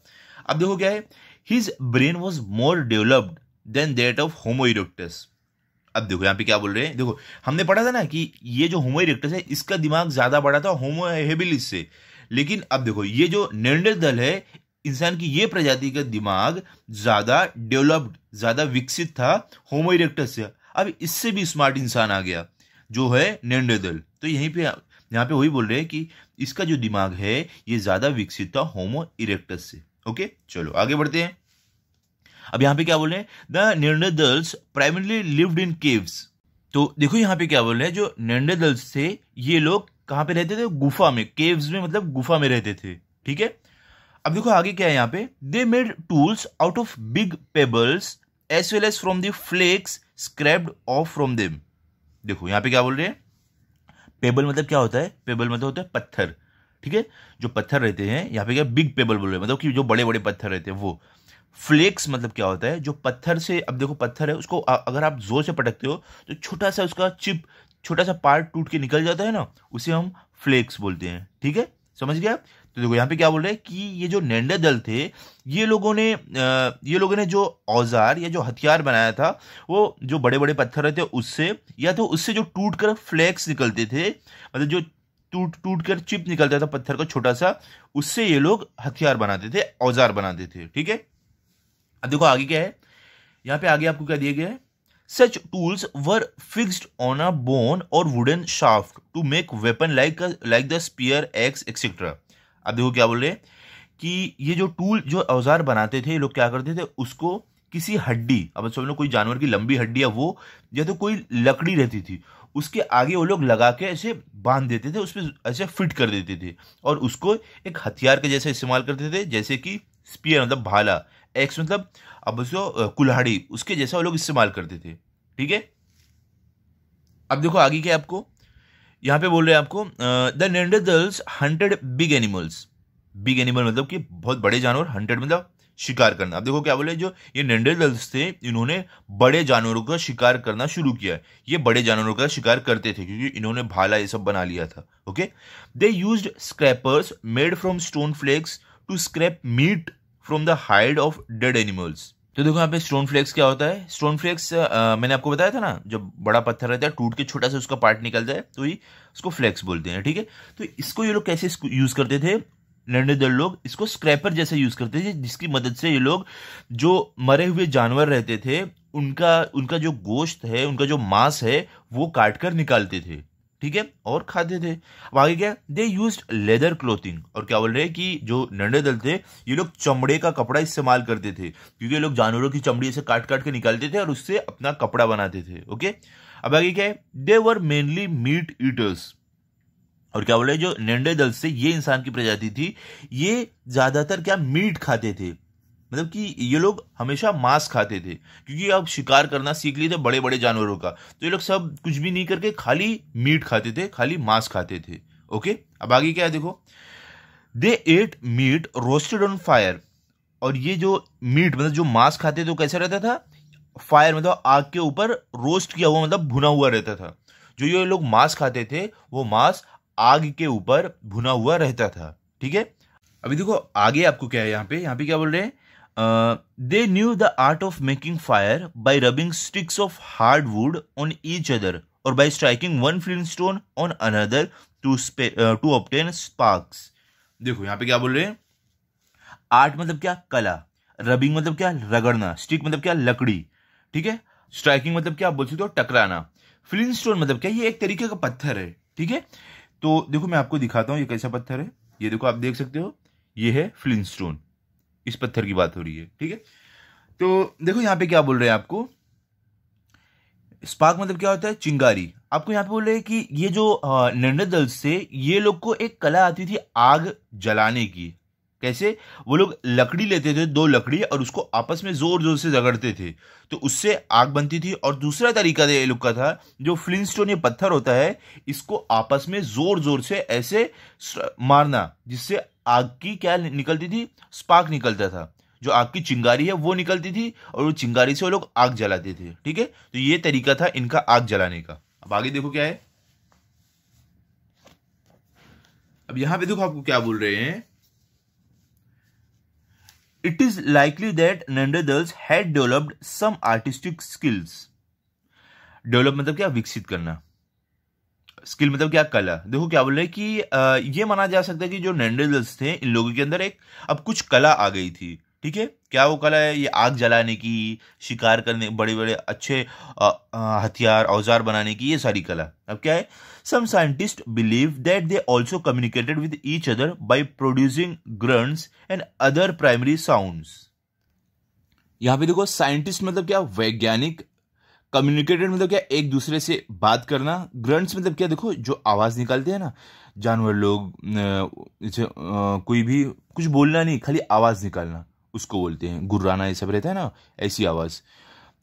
अब देखो क्या है, his brain was more developed than that of Homo erectus. अब देखो यहाँ पे क्या बोल रहे हैं, देखो हमने पढ़ा था ना कि ये जो होमो इरेक्टस है, इसका दिमाग ज्यादा बड़ा था होमो हेबिलिस से। लेकिन अब देखो ये जो निएंडरथल है, इंसान की ये प्रजाति का दिमाग ज्यादा डेवलप्ड, ज्यादा विकसित था होमो इरेक्टस से। अब इससे भी स्मार्ट इंसान आ गया जो है निएंडरथल। तो यहीं पे यहाँ पे वही बोल रहे हैं कि इसका जो दिमाग है ये ज्यादा विकसित था होमो इरेक्टस से। ओके, चलो आगे बढ़ते हैं। अब यहां पे क्या बोल रहे हैं, the Neanderthals primarily lived in caves. तो देखो यहाँ पे क्या बोल रहे हैं, जो निएंडरथल्स थे ये लोग कहां पे रहते थे, गुफा में, केव्स में मतलब गुफा में रहते थे, ठीक है। अब देखो आगे क्या है यहाँ पे, they made tools out of big pebbles as well as from the flakes scraped off from them. देखो यहाँ पे क्या बोल रहे हैं, पेबल मतलब क्या होता है, पेबल मतलब होता है पत्थर, ठीक है। जो पत्थर रहते हैं, यहाँ पे क्या बिग पेबल बोल रहे हैं, मतलब कि जो बड़े बड़े पत्थर रहते हैं वो। फ्लेक्स मतलब क्या होता है, जो पत्थर से, अब देखो पत्थर है, उसको अगर आप जोर से पटकते हो तो छोटा सा उसका चिप, छोटा सा पार्ट टूट के निकल जाता है ना, उसे हम फ्लेक्स बोलते हैं, ठीक है, समझ गया। तो देखो यहाँ पे क्या बोल रहे हैं कि ये जो नेंडरदल थे, ये लोगों ने जो औजार या जो हथियार बनाया था, वो जो बड़े बड़े पत्थर रहते उससे, या तो उससे जो टूट कर फ्लैक्स निकलते थे, मतलब जो टूट टूट कर चिप निकलता था पत्थर का छोटा सा, उससे ये लोग हथियार बनाते थे, औजार बनाते थे। ठीक है, अब देखो आगे क्या है, यहाँ पे आगे आपको क्या दिया गया है, such tools were fixed on a bone और wooden shaft to make weapon like the spear, ex etcetera. अब देखो क्या बोल रहे हैं कि ये जो टूल, जो औजार बनाते थे, ये लोग क्या करते थे, उसको किसी हड्डी, अब समझ लो कोई जानवर की लंबी हड्डी है वो, या तो कोई लकड़ी रहती थी, उसके आगे वो लोग लगा के ऐसे बांध देते थे, उसमें ऐसे फिट कर देते थे, और उसको एक हथियार के जैसे इस्तेमाल करते थे, जैसे कि स्पीयर मतलब भाला, एक्स मतलब अब उसको कुल्हाड़ी, उसके जैसा वो लोग इस्तेमाल करते थे। ठीक है, अब देखो आगे क्या है, आपको यहां पे बोल रहे हैं आपको the Neanderthals hunted big animals. Big animal मतलब कि बहुत बड़े जानवर, हंटेड मतलब शिकार करना। अब देखो क्या बोले, जो ये नेंडरदल्स थे, इन्होंने बड़े जानवरों का शिकार करना शुरू किया। ये बड़े जानवरों का शिकार करते थे क्योंकि इन्होंने भाला ये सब बना लिया था। Okay, they used scrapers made from stone flakes to scrape meat from the hide of dead animals. तो देखो यहाँ पे स्टोन फ्लेक्स क्या होता है, स्टोन फ्लेक्स मैंने आपको बताया था ना, जब बड़ा पत्थर रहता है टूट के छोटा सा उसका पार्ट निकलता है तो ही उसको फ्लेक्स बोलते हैं। ठीक है, तो इसको ये लोग कैसे यूज करते थे, नेंडरदेल लोग इसको स्क्रैपर जैसे यूज करते थे, जिसकी मदद से ये लोग जो मरे हुए जानवर रहते थे उनका उनका जो गोश्त है, उनका जो मांस है, वो काट कर निकालते थे। ठीक है, और खाते थे। अब आगे क्या, दे यूज्ड लेदर क्लोथिंग, और क्या बोल रहे हैं कि जो नेंडरदेल थे ये लोग चमड़े का कपड़ा इस्तेमाल करते थे, क्योंकि ये लोग जानवरों की चमड़ी से काट काट के निकालते थे और उससे अपना कपड़ा बनाते थे। ओके, अब आगे क्या है, दे वर मेनली मीट ईटर्स, और क्या बोल रहे हैं, जो नेंडरदेल से ये इंसान की प्रजाति थी, ये ज्यादातर क्या मीट खाते थे, मतलब कि ये लोग हमेशा मांस खाते थे, क्योंकि अब शिकार करना सीख लिए थे बड़े बड़े जानवरों का, तो ये लोग सब कुछ भी नहीं करके खाली मीट खाते थे, खाली मांस खाते थे। ओके, अब आगे क्या है देखो, they ate meat roasted on fire, और ये जो मीट मतलब जो मांस खाते थे वो कैसा रहता था, फायर मतलब आग के ऊपर रोस्ट किया हुआ, मतलब भुना हुआ रहता था। जो ये लोग मांस खाते थे वो मांस आग के ऊपर भुना हुआ रहता था। ठीक है, अभी देखो आगे आपको क्या है, यहाँ पे क्या बोल रहे हैं, they knew the art of making fire by rubbing sticks of hardwood on each other or by striking one flintstone on another to obtain sparks। देखो यहाँ पे क्या बोल रहे हैं, आर्ट मतलब क्या, कला, रबिंग मतलब क्या, रगड़ना, स्टिक मतलब क्या, लकड़ी, ठीक है, स्ट्राइकिंग मतलब क्या, बोल सकते हो टकराना, फ्लिंटस्टोन मतलब क्या, ये एक तरीके का पत्थर है। ठीक है, तो देखो मैं आपको दिखाता हूं ये कैसा पत्थर है, ये देखो आप देख सकते हो, ये है फ्लिंटस्टोन, इस पत्थर की बात हो रही है। ठीक है, तो देखो यहां पे क्या बोल रहे हैं आपको, स्पार्क मतलब क्या होता है, चिंगारी। आपको यहां पे बोल रहे हैं कि ये जो नेंडरदेल्स से, ये लोग को एक कला आती थी आग जलाने की। कैसे, वो लोग लकड़ी लेते थे, दो लकड़ी, और उसको आपस में जोर जोर से रगड़ते थे तो उससे आग बनती थी। और दूसरा तरीका ये लोग का था, जो फ्लिंटस्टोन ये पत्थर होता है, इसको आपस में जोर जोर से ऐसे मारना, जिससे आग की क्या निकलती थी, स्पार्क निकलता था, जो आग की चिंगारी है वो निकलती थी, और वो चिंगारी से वो लोग आग जलाते थे। ठीक है, तो ये तरीका था इनका आग जलाने का। अब आगे देखो क्या है, अब यहां पे देखो आपको क्या बोल रहे हैं, it is likely that Neanderthals had developed some artistic skills। Develop मतलब क्या, विकसित करना, स्किल मतलब क्या, कला। देखो क्या बोल रहे हैं कि ये माना जा सकता है कि जो नेंडरदेल्स थे, इन लोगों के अंदर एक अब कुछ कला आ गई थी। ठीक है, क्या वो कला है, ये आग जलाने की, शिकार करने, बड़े बड़े अच्छे हथियार औजार बनाने की, ये सारी कला। अब क्या है, some scientist believe that they also communicated with each other by producing grunts and other primary sounds. यहां पे देखो साइंटिस्ट मतलब क्या, वैज्ञानिक, कम्युनिकेटेड मतलब क्या, एक दूसरे से बात करना, ग्रंट्स मतलब क्या, देखो जो आवाज निकालते हैं ना जानवर लोग, कोई भी कुछ बोलना नहीं, खाली आवाज निकालना, उसको बोलते हैं गुर्राना, ये सब रहता है ना, ऐसी आवाज।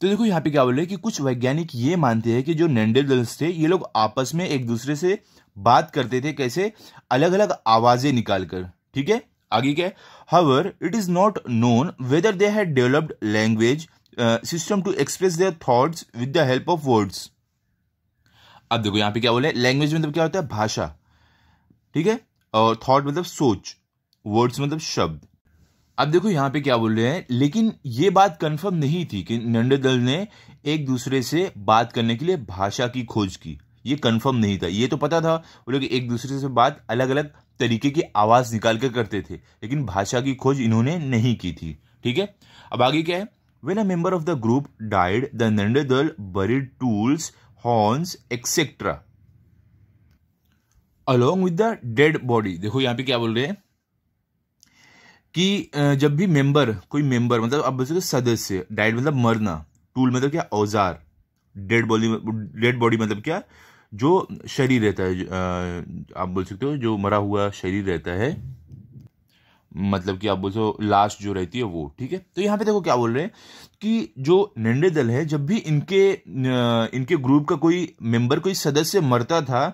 तो देखो यहाँ पे क्या बोल रहे हैं कि कुछ वैज्ञानिक ये मानते हैं कि जो नेंडरदेल्स थे, ये लोग आपस में एक दूसरे से बात करते थे, कैसे, अलग अलग आवाजें निकालकर। ठीक है, आगे क्या है, however it is not known whether they had developed language system to express their thoughts with the help of words. अब देखो यहाँ पे क्या बोले, लैंग्वेज मतलब क्या होता है, भाषा, ठीक है, और थॉट मतलब सोच, वर्ड्स मतलब शब्द। अब देखो यहाँ पे क्या बोल रहे हैं, लेकिन ये बात कंफर्म नहीं थी कि नेंडरदेल ने एक दूसरे से बात करने के लिए भाषा की खोज की। ये कंफर्म नहीं था। ये तो पता था वो लोग एक दूसरे से बात अलग अलग तरीके की आवाज निकाल कर करते थे, लेकिन भाषा की खोज इन्होंने नहीं की थी। ठीक है, अब आगे क्या है, when a member of the group died the Neanderthal buried tools, horns etcetera along with the dead body. देखो यहाँ पे क्या बोल रहे हैं कि जब भी कोई मेंबर मतलब अब बोल सकते सदस्य, डाइड मतलब मरना, टूल मतलब क्या औजार, डेड बॉडी मतलब क्या, जो शरीर रहता है, आप बोल सकते हो जो मरा हुआ शरीर रहता है, मतलब कि आप बोल सकते हो लाश जो रहती है वो। ठीक है, तो यहाँ पे देखो क्या बोल रहे हैं कि जो नेंडरदेल है, जब भी इनके ग्रुप का कोई मेंबर, कोई सदस्य मरता था,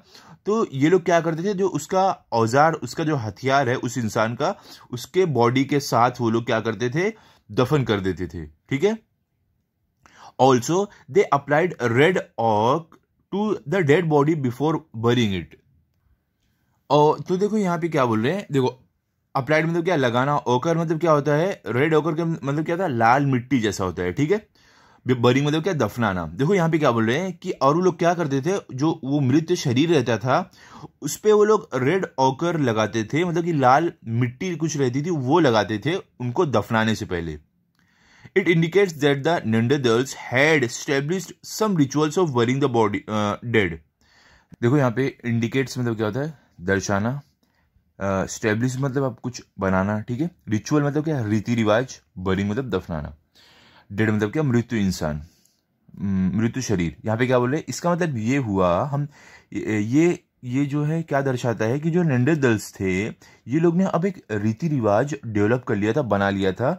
तो ये लोग क्या करते थे, जो उसका औजार, उसका जो हथियार है उस इंसान का, उसके बॉडी के साथ वो लोग क्या करते थे, दफन कर देते थे। ठीक है, ऑल्सो दे अप्लाइड रेड ऑक to the dead body before burying it. और तो देखो यहाँ पे क्या बोल रहे हैं, देखो अप्लाइड मतलब क्या, लगाना, ओकर मतलब क्या होता है, रेड ओकर का मतलब क्या होता है, लाल मिट्टी जैसा होता है। ठीक है, बरिंग मतलब क्या, दफनाना। देखो यहाँ पे क्या बोल रहे हैं कि और वो लोग क्या करते थे, जो वो मृत शरीर रहता था उस पे वो लोग रेड ऑकर लगाते थे, मतलब कि लाल मिट्टी कुछ रहती थी वो लगाते थे उनको दफनाने से पहले। It indicates that the Neanderthals had established some rituals of burying the body dead. देखो यहाँ पे इंडिकेट्स मतलब क्या होता है, दर्शाना, स्टेब्लिश मतलब आप कुछ बनाना। ठीक है, रिचुअल मतलब क्या, रीति रिवाज, बरिंग मतलब दफनाना, डेड मतलब क्या, मृत्यु इंसान, मृत्यु शरीर। यहाँ पे क्या बोल रहे हैं, इसका मतलब ये हुआ, हम ये जो है क्या दर्शाता है कि जो नेंडरदेल्स थे, ये लोग ने अब एक रीति रिवाज डेवलप कर लिया था, बना लिया था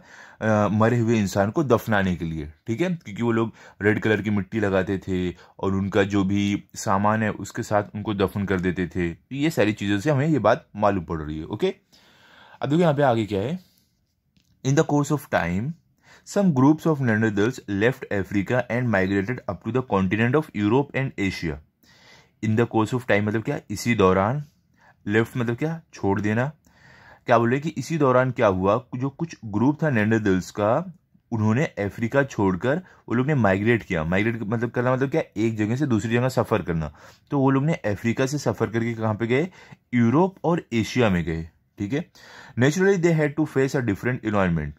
मरे हुए इंसान को दफनाने के लिए। ठीक है, क्योंकि वो लोग रेड कलर की मिट्टी लगाते थे और उनका जो भी सामान है उसके साथ उनको दफन कर देते थे। ये सारी चीज़ों से हमें ये बात मालूम पड़ रही है। ओके, अब देखो यहाँ पे आगे क्या है, in the course of time some groups of Neanderthals left Africa and migrated up to the continent of Europe and Asia. In the course of time मतलब क्या, इसी दौरान, left मतलब क्या, छोड़ देना। क्या बोले कि इसी दौरान क्या हुआ, जो कुछ ग्रुप था नेंडरदेल्स का, उन्होंने अफ्रीका छोड़कर वो लोग ने माइग्रेट किया। माइग्रेट मतलब करना मतलब क्या, एक जगह से दूसरी जगह सफर करना। तो वो लोग ने अफ्रीका से सफर करके कहाँ पे गए, यूरोप और एशिया में गए। ठीक है, naturally they had to face a different environment.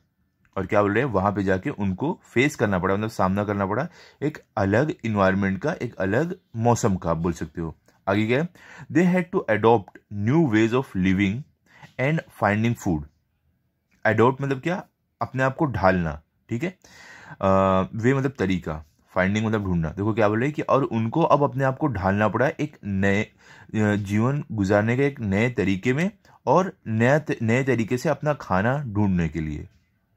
और क्या बोल रहे हैं, वहां पे जाके उनको फेस करना पड़ा, मतलब सामना करना पड़ा एक अलग इन्वायरमेंट का, एक अलग मौसम का, आप बोल सकते हो। आगे क्या है, they had to adopt new ways of living and finding food. Adopt मतलब क्या, अपने आप को ढालना। ठीक है, वे मतलब तरीका, फाइंडिंग मतलब ढूंढना। देखो क्या बोल रहे हैं कि और उनको अब अपने आप को ढालना पड़ा एक नए जीवन गुजारने के एक नए तरीके में, और नए तरीके से अपना खाना ढूंढने के लिए।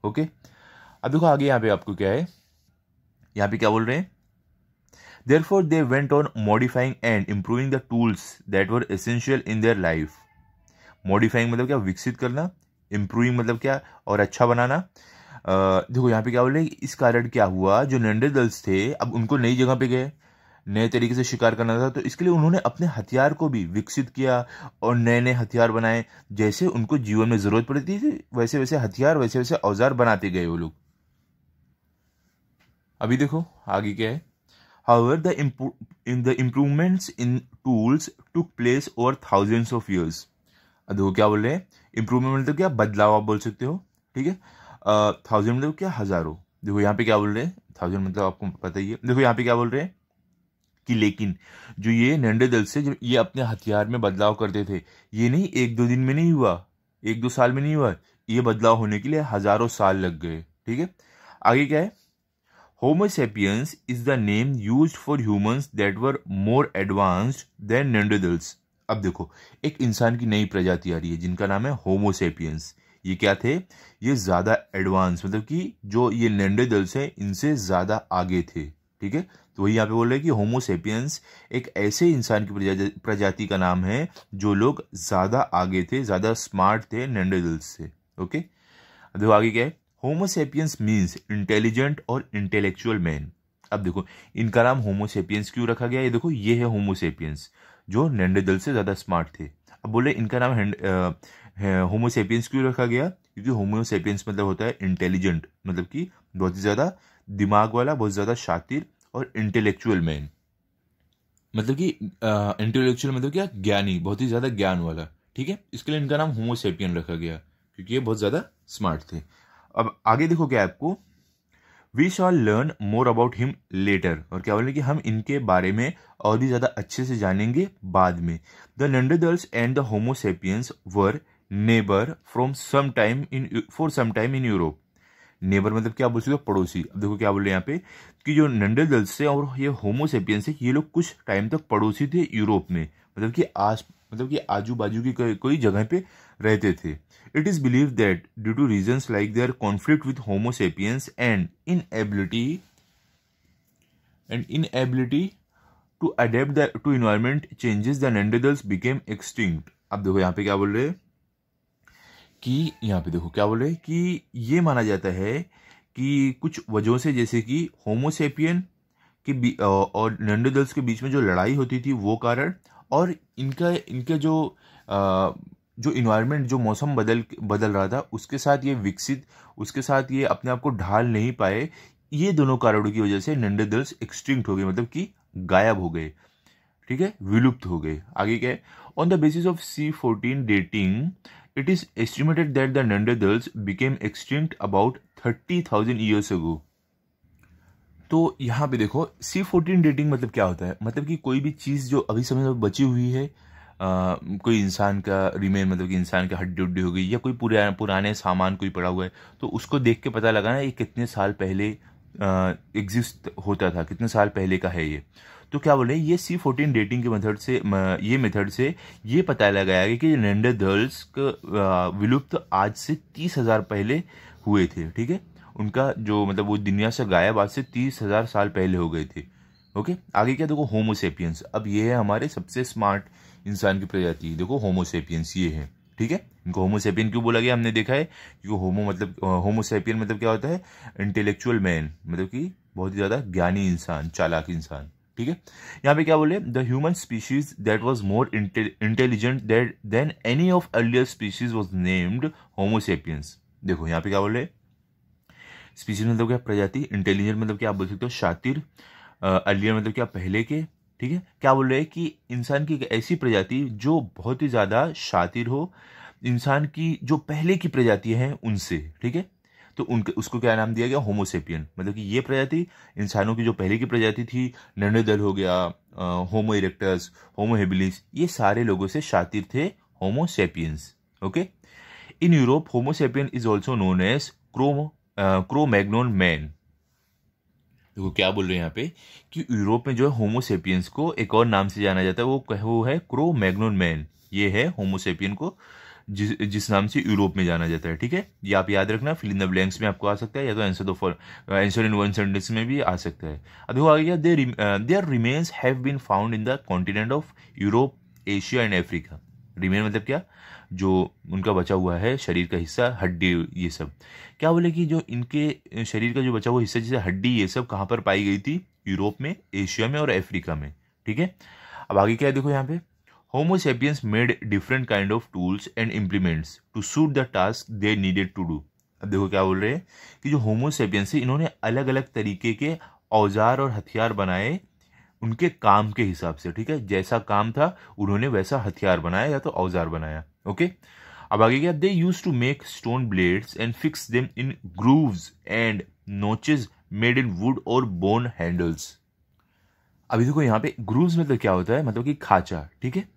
ओके, अब देखो आगे यहाँ पे आपको क्या है, यहाँ पे क्या बोल रहे हैं, therefore they went on modifying and improving the tools that were essential in their life. Modifying मतलब क्या, विकसित करना, इम्प्रूविंग मतलब क्या, और अच्छा बनाना। देखो यहाँ पे क्या बोल रहे हैं, इस कारण क्या हुआ, जो नेंडरदेल्स थे अब उनको नई जगह पे गए, नए तरीके से शिकार करना था, तो इसके लिए उन्होंने अपने हथियार को भी विकसित किया और नए नए हथियार बनाए। जैसे उनको जीवन में जरूरत पड़ती थी वैसे वैसे हथियार, वैसे वैसे औजार बनाते गए वो लोग। अभी देखो आगे क्या है, however the improvements in tools took place over thousands of years. अब देखो क्या बोल रहे हैं, इंप्रूवमेंट मतलब क्या, बदलाव आप बोल सकते हो। ठीक है, थाउजेंड मतलब क्या, हजारों। देखो यहाँ पे क्या बोल रहे हैं, थाउजेंड मतलब आपको पता ही है। देखो यहाँ पे क्या बोल रहे हैं कि लेकिन जो ये नेंडरदेल्स से जो ये अपने हथियार में बदलाव करते थे, ये नहीं एक दो दिन में नहीं हुआ, एक दो साल में नहीं हुआ, ये बदलाव होने के लिए हजारों साल लग गए। ठीक है, आगे क्या है, होमो sapiens is the name used for humans that were more advanced than Neanderthals. अब देखो एक इंसान की नई प्रजाति आ रही है जिनका नाम है होमो सेपियंस। ये क्या थे, ये ज्यादा एडवांस, मतलब कि जो ये नेंडरदेल्स है इनसे ज्यादा आगे थे। ठीक है, तो वही यहाँ पे बोल रहे हैं कि होमो सेपियंस एक ऐसे इंसान की प्रजाति का नाम है जो लोग ज्यादा आगे थे, ज्यादा स्मार्ट थे नेंडरदेल्स से। ओके, देखो आगे क्या है, होमो सेपियंस मीन्स इंटेलिजेंट और इंटेलेक्चुअल मैन। अब देखो इनका नाम होमो सेपियंस क्यों रखा गया, ये देखो ये है होमो सेपियंस जो नेंडरदेल्स से ज्यादा स्मार्ट थे। अब बोले इनका नाम होमोसेपियंस क्यों रखा गया? क्योंकि होमोसेपियंस मतलब होता है इंटेलिजेंट, मतलब कि बहुत ही ज़्यादा दिमाग वाला, बहुत ज़्यादा शातिर और इंटेलेक्चुअल मैन, मतलब कि इंटेलेक्चुअल मतलब क्या, ज्ञानी, बहुत ही ज़्यादा ज्ञान वाला। ठीक है, इसके लिए इनका नाम होमोसेपियन रखा गया क्योंकि ये बहुत ज़्यादा स्मार्ट थे। अब आगे देखो क्या है आपको, we shall learn more about him later, और क्या बोले कि हम इनके बारे में और भी ज़्यादा अच्छे से जानेंगे बाद में। The Neanderthals and the Homo sapiens were neighbour from some time in for some time in Europe. Neighbour मतलब क्या बोल सकते हो, पड़ोसी। अब देखो क्या बोल रहे हैं यहाँ पे कि जो नेंडरथाल्स से और ये होमोसेपियंस है, ये लोग कुछ टाइम तक पड़ोसी थे यूरोप में, मतलब कि आजू बाजू की कोई जगह पे रहते थे। It is believe that due to reasons like their conflict with Homo sapiens and inability to adapt to environment changes, the Neanderthals became extinct. अब देखो यहाँ पे क्या बोल रहे हैं कि यहाँ पे देखो क्या बोल रहे हैं कि ये माना जाता है कि कुछ वजहों से, जैसे कि होमोसेपियन और नेंडरथाल्स के बीच में जो लड़ाई होती थी वो कारण, और इनका जो इन्वायरमेंट, जो मौसम बदल रहा था उसके साथ ये विकसित, उसके साथ ये अपने आप को ढाल नहीं पाए, ये दोनों कारणों की वजह से नेंडरथाल्स एक्सटिंक्ट हो गए, मतलब कि गायब हो गए। ठीक है, विलुप्त हो गए। आगे क्या है, on the basis of C14 dating it is estimated that the Neanderthals became extinct about 30,000 years ago. तो यहाँ पे देखो C14 डेटिंग मतलब क्या होता है, मतलब कि कोई भी चीज़ जो अभी समय में बची हुई है, कोई इंसान का रिमेन, मतलब कि इंसान की हड्डी उड्डी हो गई, या कोई पुराने सामान कोई पड़ा हुआ है, तो उसको देख के पता लगाना ये कितने साल पहले एग्जिस्ट होता था, कितने साल पहले का है ये। तो क्या बोल रहे हैं, ये C14 डेटिंग के मेथड से ये पता लगाया गया कि नेंडरथाल्स का विलुप्त आज से 30,000 पहले हुए थे। ठीक है, उनका जो मतलब वो दुनिया से गायब आज से 30,000 साल पहले हो गए थे। ओके, आगे क्या देखो, होमोसेपियंस। अब ये है हमारे सबसे स्मार्ट इंसान की प्रजाति, देखो होमोसेपियंस ये है। ठीक है, इनको होमोसेपियन क्यों बोला गया, हमने देखा है क्योंकि होमोसेपियन मतलब क्या होता है, इंटेलेक्चुअल मैन, मतलब कि बहुत ही ज्यादा ज्ञानी इंसान, चालाक इंसान। ठीक है, यहाँ पे क्या बोले, the human species that was more intelligent then any of earlier species was named Homo sapiens. देखो यहाँ पे क्या बोले, स्पीशीज मतलब क्या, प्रजाति, इंटेलिजेंट मतलब क्या आप बोल सकते हो शातिर, अर्लियर मतलब क्या पहले के। ठीक है, क्या बोल रहे हैं कि इंसान की एक ऐसी प्रजाति जो बहुत ही ज्यादा शातिर हो, इंसान की जो पहले की प्रजाति है उनसे। ठीक है, तो उनके उसको क्या नाम दिया गया, होमोसेपियन, मतलब कि ये प्रजाति इंसानों की जो पहले की प्रजाति थी, नेंडरथाल हो गया, होमो इरेक्टस, होमो हेबिलिस, ये सारे लोगों से शातिर थे होमोसेपियंस। Okay, in Europe Homo sapien is also known as Cro-Magnon man. देखो क्या बोल रहे हैं यहाँ पे कि यूरोप में जो है होमोसेपियंस को एक और नाम से जाना जाता है, वो है क्रो-मैग्नोन मैन। ये है होमोसेपियन को जिस नाम से यूरोप में जाना जाता है। ठीक है, ये आप याद रखना, फिल इन द ब्लैंक्स में आपको आ सकता है, या तो आंसर इन वन सेंटेंस में भी आ सकता है। अब देखो आगे क्या, their remains have been found in the continent of Europe, Asia and Africa. Remain मतलब क्या, जो उनका बचा हुआ है शरीर का हिस्सा, हड्डी, ये सब। क्या बोले कि जो इनके शरीर का जो बचा हुआ हिस्सा, जैसे हड्डी, ये सब कहाँ पर पाई गई थी, यूरोप में, एशिया में और अफ्रीका में। ठीक है, अब आगे क्या है देखो यहाँ पे, Homo sapiens made different kind of tools and implements to suit the task they needed to do. अब देखो क्या बोल रहे हैं कि जो होमोसेपियंस है, इन्होंने अलग अलग तरीके के औजार और हथियार बनाए उनके काम के हिसाब से। ठीक है, जैसा काम था उन्होंने वैसा हथियार बनाया या तो औजार बनाया। ओके, अब आगे क्या, they use to make stone blades and fix them in grooves and notches made in wood और बोन हैंडल्स। अभी देखो यहाँ पे ग्रूव्स मतलब क्या होता है, मतलब कि खांचा। ठीक है,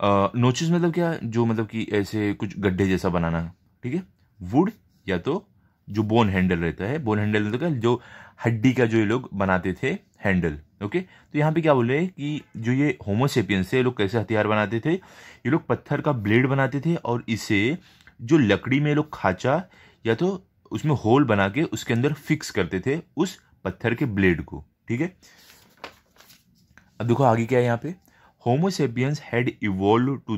नोचेस मतलब क्या, जो मतलब कि ऐसे कुछ गड्ढे जैसा बनाना। ठीक है, वुड या तो जो बोन हैंडल रहता है, बोन हैंडल मतलब क्या, जो हड्डी का जो ये लोग बनाते थे हैंडल। ओके, तो यहाँ पे क्या बोल रहे हैं कि जो ये होमोसेपियंस थे, ये लोग कैसे हथियार बनाते थे, ये लोग पत्थर का ब्लेड बनाते थे और इसे जो लकड़ी में ये लोग खांचा या तो उसमें होल बना के उसके अंदर फिक्स करते थे उस पत्थर के ब्लेड को। ठीक है, अब देखो आगे क्या है यहाँ पे, Homo sapiens had evolved to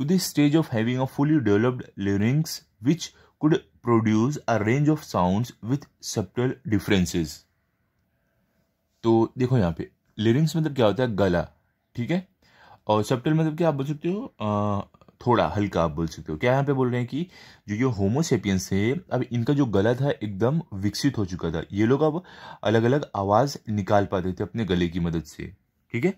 the stage of having a fully developed larynx which could produce a range of sounds with subtle differences. तो देखो यहाँ पे larynx मतलब क्या होता है, गला। ठीक है, और सबटल मतलब क्या आप बोल सकते हो, थोड़ा हल्का आप बोल सकते हो। क्या यहाँ पे बोल रहे हैं कि जो होमोसेपियंस है, अब इनका जो गला था एकदम विकसित हो चुका था। ये लोग अब अलग अलग आवाज निकाल पाते थे अपने गले की मदद से, ठीक है।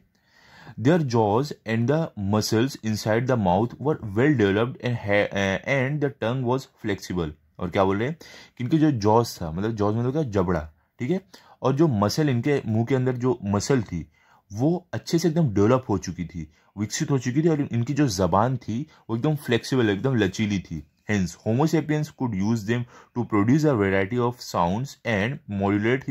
Their jaws and the muscles inside the mouth were well developed and the tongue was flexible। और क्या बोल रहे हैं कि इनके जो जॉज था, मतलब जॉज मतलब क्या, जबड़ा, ठीक है, और जो मसल इनके मुंह के अंदर जो मसल थी वो अच्छे से एकदम डेवलप हो चुकी थी, विकसित हो चुकी थी, और इनकी जो जबान थी वो एकदम फ्लेक्सिबल, एकदम लचीली थी। Hence, Homo sapiens could use them to produce a variety of sounds and modulate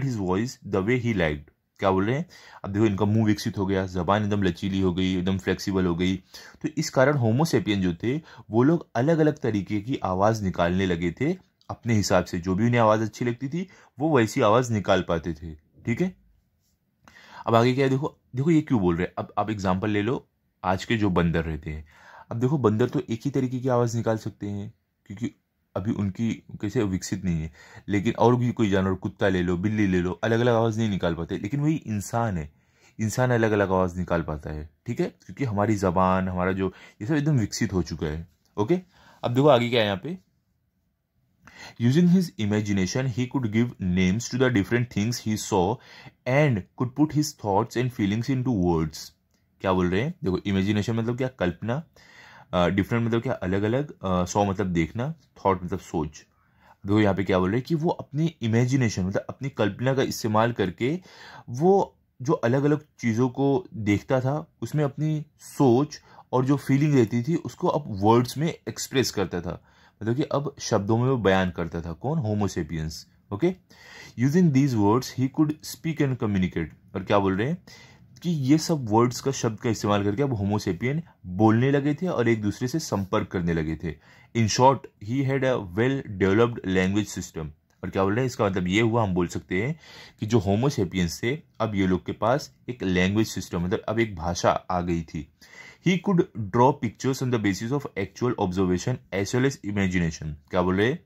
his voice the way he liked। क्या बोल रहे हैं, अब देखो इनका मुंह विकसित हो गया, जबान एकदम लचीली हो गई, एकदम फ्लेक्सिबल हो गई, तो इस कारण होमोसेपियन जो थे वो लोग अलग अलग तरीके की आवाज निकालने लगे थे अपने हिसाब से। जो भी उन्हें आवाज अच्छी लगती थी वो वैसी आवाज निकाल पाते थे, ठीक है। अब आगे क्या है, देखो देखो ये क्यों बोल रहे हैं। अब आप एग्जाम्पल ले लो, आज के जो बंदर रहते हैं, अब देखो बंदर तो एक ही तरीके की आवाज निकाल सकते हैं क्योंकि अभी उनकी कैसे विकसित नहीं है, लेकिन और भी कोई जानवर, कुत्ता ले लो, बिल्ली ले लो, अलग अलग आवाज नहीं निकाल पाते। लेकिन वही इंसान है, इंसान अलग अलग आवाज निकाल पाता है, ठीक है, क्योंकि हमारी जबान, हमारा जो ये सब एकदम विकसित हो चुका है। ओके, अब देखो आगे क्या है यहाँ पे। Using his imagination, he could give names to the different things he saw and could put his thoughts and feelings into words। क्या बोल रहे हैं, देखो इमेजिनेशन मतलब क्या, कल्पना, डिफरेंट मतलब क्या, अलग अलग, सो मतलब देखना, थॉट मतलब सोच। देखो यहाँ पे क्या बोल रहे हैं कि वो अपनी इमेजिनेशन मतलब अपनी कल्पना का इस्तेमाल करके वो जो अलग अलग चीज़ों को देखता था उसमें अपनी सोच और जो फीलिंग रहती थी उसको अब वर्ड्स में एक्सप्रेस करता था, मतलब कि अब शब्दों में वो बयान करता था। कौन, Homo sapiens. Okay, using these words he could speak and communicate. और क्या बोल रहे हैं कि ये सब वर्ड्स का, शब्द का इस्तेमाल करके अब होमोसेपियन बोलने लगे थे और एक दूसरे से संपर्क करने लगे थे। In short he had a well developed language system. और क्या बोल रहे हैं, इसका मतलब ये हुआ, हम बोल सकते हैं कि जो होमोसेपियंस थे अब ये लोग के पास एक लैंग्वेज सिस्टम, मतलब अब एक भाषा आ गई थी। He could draw pictures on the basis of actual observation as well as imagination. क्या बोल रहे हैं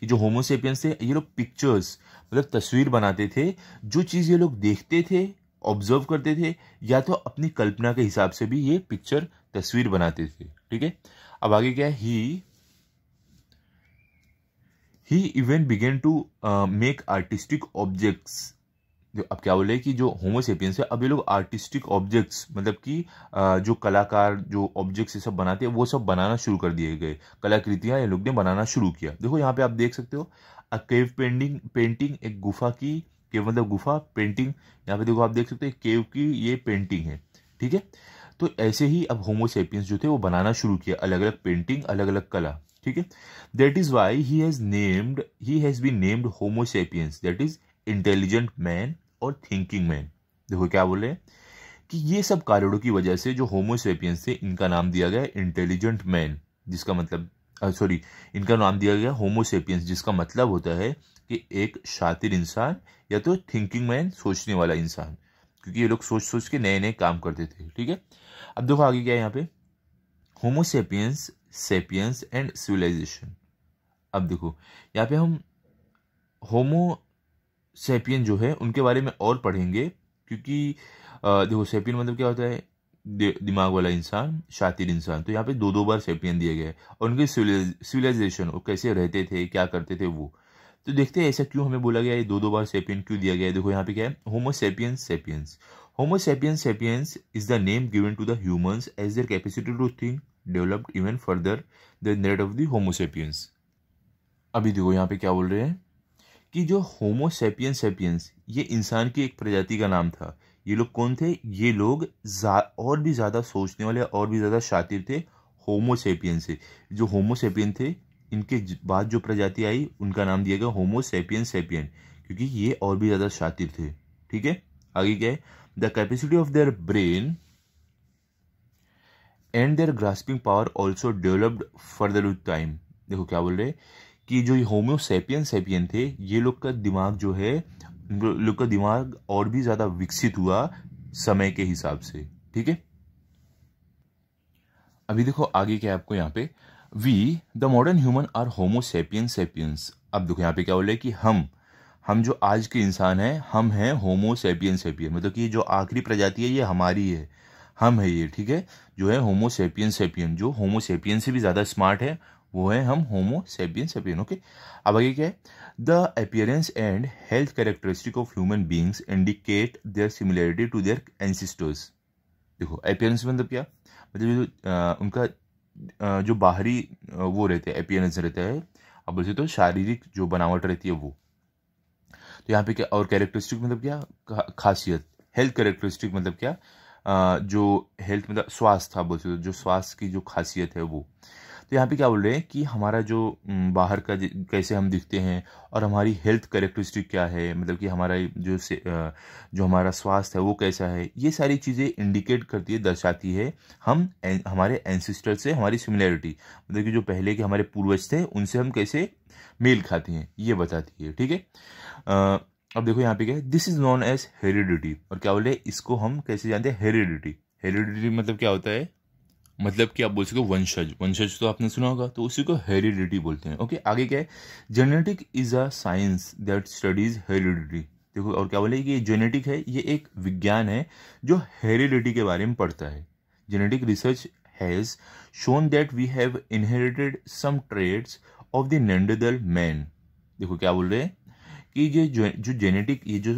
कि जो होमोसेपियंस थे ये लोग पिक्चर्स मतलब तस्वीर बनाते थे, जो चीज ये लोग देखते थे, ऑब्जर्व करते थे, या तो अपनी कल्पना के हिसाब से भी ये पिक्चर तस्वीर बनाते थे, ठीक है। अब आगे क्या है, he even began to make artistic objects. अब क्या बोले कि जो होमोसेपियंस है अब ये लोग आर्टिस्टिक ऑब्जेक्ट्स मतलब कि जो कलाकार जो ऑब्जेक्ट्स ये सब बनाते हैं वो सब बनाना शुरू कर दिए गए, कलाकृतियां ये लोग ने बनाना शुरू किया। देखो यहाँ पे आप देख सकते हो, अ केव पेंटिंग, एक गुफा की, केव मतलब गुफा, पेंटिंग, यहाँ पे देखो आप देख सकते हो केव की ये पेंटिंग है, ठीक है। तो ऐसे ही अब होमोसेपियंस जो थे वो बनाना शुरू किया, अलग अलग पेंटिंग, अलग अलग कला, ठीक है। That is why he has been named Homo sapiens, that is intelligent man और थिंकिंग मैन। देखो क्या बोले कि ये सब कारणों की वजह से जो होमोसेपियंस थे इनका नाम दिया गया इंटेलिजेंट मैन, जिसका मतलब इनका नाम दिया गया होमोसेपियंस, जिसका मतलब होता है कि एक शातिर इंसान या तो थिंकिंग मैन, सोचने वाला इंसान, क्योंकि ये लोग सोच सोच के नए नए काम करते थे, ठीक है। अब देखो आगे क्या है यहाँ पे, होमोसेपियंस, सेपियंस एंड सिविलाइजेशन। अब देखो यहाँ पे हम होमो सेपियन जो है उनके बारे में और पढ़ेंगे, क्योंकि देखो सेपियन मतलब क्या होता है, दिमाग वाला इंसान, शातिर इंसान। तो यहाँ पे दो दो बार सेपियन दिया गया है, और उनके सिविलाइजेशन वो कैसे रहते थे, क्या करते थे वो। तो देखते हैं ऐसा क्यों हमें बोला गया है, दो दो बार सेपियन क्यों दिया गया है। देखो यहाँ पे क्या है, होमो sapiens sapiens. Homo sapiens sapiens is the name given to the humans as their capacity to think developed even further than that of the homo sapiens. अभी देखो यहाँ पे क्या बोल रहे हैं कि जो होमो सेपियंस सेपियंस ये इंसान की एक प्रजाति का नाम था। ये लोग कौन थे, ये लोग और भी ज़्यादा सोचने वाले और भी ज़्यादा शातिर थे होमो सेपियन से। जो होमो सेपियन थे इनके बाद जो प्रजाति आई उनका नाम दिया गया होमो सेपियन सेपियन, क्योंकि ये और भी ज़्यादा शातिर थे, ठीक है। आगे क्या है, the capacity of their brain and their grasping power also developed further with time. देखो क्या बोल रहे हैं कि जो होमो सेपियन थे ये लोग का दिमाग जो है, लोग का दिमाग और भी ज्यादा विकसित हुआ समय के हिसाब से, ठीक है। अभी देखो आगे क्या है आपको यहाँ पे, we the modern human are Homo sapiens sapiens. अब देखो यहाँ पे क्या बोल रहे हैं कि हम जो आज के इंसान हैं, हम हैं होमो सेपियन सेपियन, मतलब कि ये जो आखिरी प्रजाति है ये हमारी है, हम है ये, ठीक है, जो है होमो सेपियन सेपियन, जो होमो सेपियन से भी ज़्यादा स्मार्ट है वो है हम होमो सेपियन सेपियन। ओके, अब आगे क्या है, the appearance and health characteristic of human beings indicate their similarity to their ancestors. देखो अपीयरेंस मतलब क्या, मतलब जो उनका जो बाहरी वो रहते हैं, अपीयरेंस रहता है, अब बोलते तो शारीरिक जो बनावट रहती है वो। तो यहाँ पे क्या, और कैरेक्टरिस्टिक मतलब क्या, खासियत। हेल्थ कैरेक्टरिस्टिक मतलब क्या, जो हेल्थ मतलब स्वास्थ्य, आप बोलते हो जो स्वास्थ्य की जो खासियत है वो। तो यहाँ पे क्या बोल रहे हैं कि हमारा जो बाहर का कैसे हम दिखते हैं और हमारी हेल्थ कैरेक्टरिस्टिक क्या है, मतलब कि हमारा जो हमारा स्वास्थ्य है वो कैसा है, ये सारी चीज़ें इंडिकेट करती है, दर्शाती है हमारे एंसिस्टर से हमारी सिमिलैरिटी, मतलब कि जो पहले के हमारे पूर्वज थे उनसे हम कैसे मेल खाते हैं ये बताती है, ठीक है। अब देखो यहाँ पे क्या है, this is known as heredity, और क्या बोले इसको हम कैसे जानते हैं, हेरिडिटी। हेरिडिटी मतलब क्या होता है, मतलब कि आप बोल सकते हो वंशज, वंशज तो आपने सुना होगा, तो उसी को हेरिडिटी बोलते हैं। ओके, आगे क्या है, genetic is a science that studies heredity. देखो और क्या बोले कि ये जेनेटिक है, ये एक विज्ञान है जो हेरिडिटी के बारे में पढ़ता है। Genetic research has shown that we have inherited some traits of the Neanderthal man. देखो क्या बोल रहे हैं कि ये जो जेनेटिक, ये जो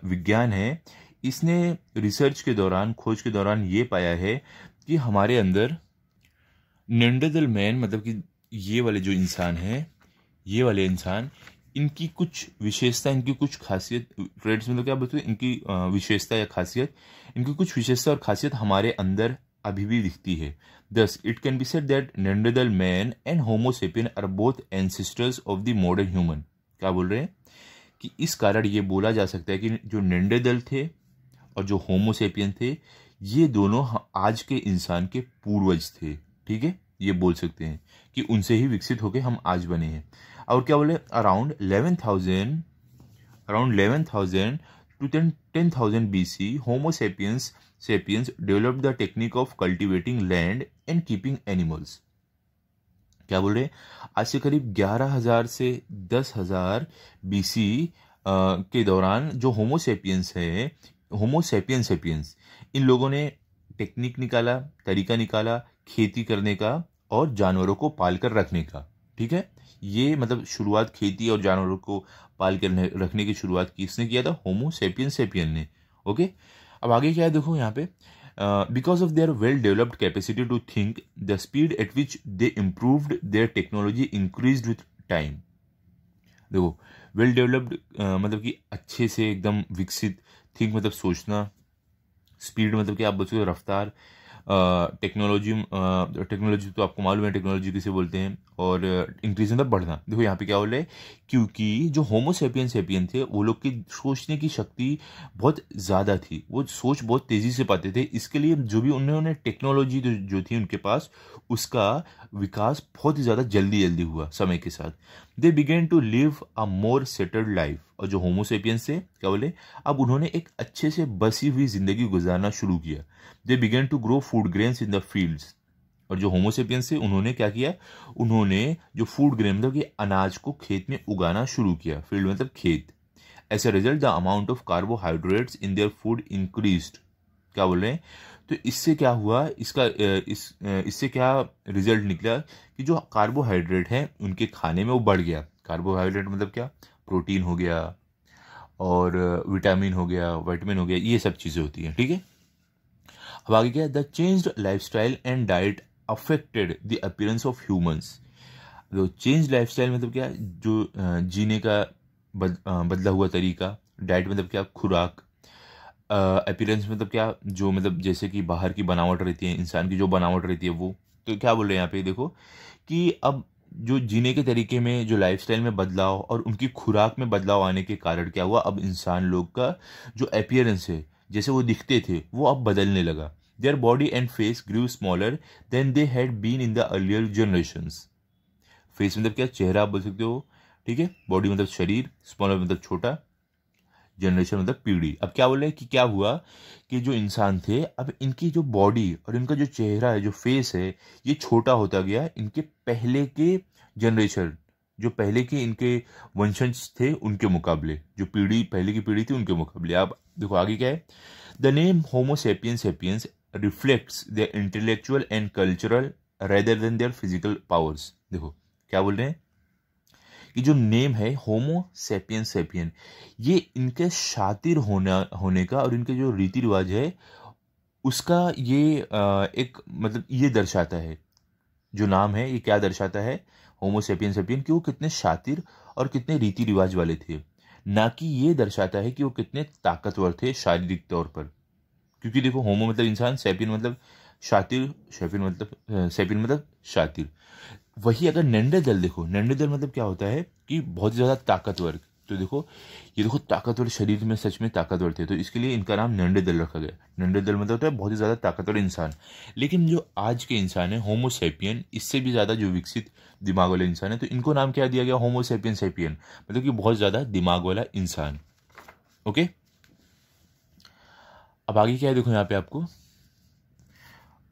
विज्ञान है, इसने रिसर्च के दौरान, खोज के दौरान ये पाया है कि हमारे अंदर नेंडरथल मैन, मतलब कि ये वाले जो इंसान हैं, ये वाले इंसान, इनकी कुछ विशेषता, इनकी कुछ खासियत, ट्रेड्स मतलब क्या बोलते हैं, इनकी विशेषता या खासियत, इनकी कुछ विशेषता और खासियत हमारे अंदर अभी भी दिखती है। Thus, it can be said that Neanderthal man and Homo sapien are both ancestors of the modern human। क्या बोल रहे हैं कि इस कारण ये बोला जा सकता है कि जो नेंडरथल थे और जो होमो सेपियन थे, ये दोनों आज के इंसान के पूर्वज थे, ठीक है, ये बोल सकते हैं कि उनसे ही विकसित होकर हम आज बने हैं। और क्या बोले, around 11,000 to 10,000 BC, Homo sapiens developed the technique of cultivating land and keeping animals। क्या बोल रहे हैं, आज से करीब 11,000 से 10,000 BC के दौरान जो होमो सेपियंस है, होमो सेपियन सेपियंस, इन लोगों ने टेक्निक निकाला, तरीका निकाला खेती करने का और जानवरों को पाल कर रखने का, ठीक है। ये मतलब शुरुआत खेती और जानवरों को पाल कर रखने की शुरुआत किसने किया था, होमो सेपियन सेपियन ने। ओके, अब आगे क्या है, देखो यहाँ पे, because of their well developed capacity to think, the speed at which they improved their technology increased with time. देखो वेल डेवलप्ड मतलब कि अच्छे से एकदम विकसित, थिंक मतलब सोचना, स्पीड मतलब कि आप बोल सकते हो रफ्तार, टेक्नोलॉजी तो आपको मालूम है टेक्नोलॉजी किसे बोलते हैं, और इंक्रीज मतलब बढ़ना। देखो यहाँ पे क्या बोल रहे हैं, क्योंकि जो होमो सेपियन सेपियन थे वो लोग की सोचने की शक्ति बहुत ज़्यादा थी, वो सोच बहुत तेज़ी से पाते थे, इसके लिए जो भी उन्होंने टेक्नोलॉजी जो थी उनके पास, उसका विकास बहुत ही ज़्यादा जल्दी जल्दी हुआ समय के साथ। They began to live a more settled life, और जो होमो सेपियंस थे क्या बोले, अब उन्होंने एक अच्छे से बसी हुई जिंदगी गुजारना शुरू किया। They began to grow food grains in the fields, और जो होमो सेपियंस थे उन्होंने क्या किया, उन्होंने जो फूड ग्रेन मतलब कि अनाज को खेत में उगाना शुरू किया, फील्ड मतलब खेत। As a result the amount of carbohydrates in their food increased. क्या बोल रहे हैं, तो इससे क्या हुआ, इससे क्या रिजल्ट निकला कि जो कार्बोहाइड्रेट है उनके खाने में वो बढ़ गया। कार्बोहाइड्रेट मतलब क्या, प्रोटीन हो गया और विटामिन हो गया, विटामिन हो गया, ये सब चीज़ें होती हैं, ठीक है। अब आगे क्या है, the changed lifestyle and diet affected the appearance of humans. तो चेंज लाइफस्टाइल मतलब क्या, जो जीने का बदला हुआ तरीका, डाइट मतलब क्या, खुराक, अपीयरेंस मतलब क्या, जो मतलब जैसे कि बाहर की बनावट रहती है, इंसान की जो बनावट रहती है वो। तो क्या बोल रहे हैं यहाँ पे, देखो कि अब जो जीने के तरीके में, जो लाइफस्टाइल में बदलाव और उनकी खुराक में बदलाव आने के कारण क्या हुआ, अब इंसान लोग का जो अपीयरेंस है, जैसे वो दिखते थे, वो अब बदलने लगा। Their body and face grew smaller than they had been in the earlier generations. Face मतलब क्या, चेहरा आप बोल सकते हो, ठीक है, बॉडी मतलब शरीर, स्मॉलर मतलब छोटा, जनरेशन मतलब पीढ़ी। अब क्या बोल रहे हैं कि क्या हुआ कि जो इंसान थे, अब इनकी जो बॉडी और इनका जो चेहरा है, जो फेस है, ये छोटा होता गया इनके पहले के जनरेशन, जो पहले के इनके वंशज थे उनके मुकाबले, जो पहले की पीढ़ी थी उनके मुकाबले। आप देखो आगे क्या है, the name homo sapiens sapiens reflects there intellectual and cultural rather than their physical powers. देखो क्या बोल रहे हैं कि जो नेम है होमो सेपियन सेपियन, ये इनके शातिर होने का और इनके जो रीति रिवाज है उसका ये एक मतलब ये दर्शाता है। जो नाम है ये क्या दर्शाता है, होमो सेपियन सेपियन, कि वो कितने शातिर और कितने रीति रिवाज वाले थे, ना कि ये दर्शाता है कि वो कितने ताकतवर थे शारीरिक तौर पर। क्योंकि देखो होमो मतलब इंसान, सेपियन मतलब शातिर, सेपियन मतलब शातिर। वही अगर नेंडरदेल देखो, नेंडरदेल मतलब क्या होता है कि बहुत ज़्यादा ताकतवर। तो देखो ये देखो ताकतवर, शरीर में सच में ताकतवर थे, तो इसके लिए इनका नाम नेंडरदेल रखा गया। नेंडरदेल मतलब होता है बहुत ही ज़्यादा ताकतवर इंसान। लेकिन जो आज के इंसान है होमो सेपियन, इससे भी ज़्यादा जो विकसित दिमाग वाले इंसान है, तो इनको नाम क्या दिया गया, होमो सेपियन सेपियन, मतलब कि बहुत ज़्यादा दिमाग वाला इंसान। ओके, अब आगे क्या है देखो यहाँ पे आपको,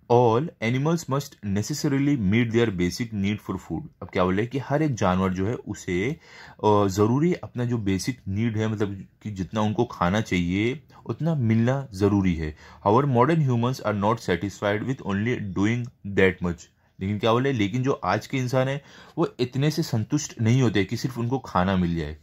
all animals must necessarily meet their basic need for food. अब क्या बोले कि हर एक जानवर जो है उसे ज़रूरी अपना जो बेसिक नीड है, मतलब कि जितना उनको खाना चाहिए उतना मिलना ज़रूरी है। However modern humans are not satisfied with only doing that much. लेकिन क्या बोले, लेकिन जो आज के इंसान है वो इतने से संतुष्ट नहीं होते कि सिर्फ उनको खाना मिल जाए।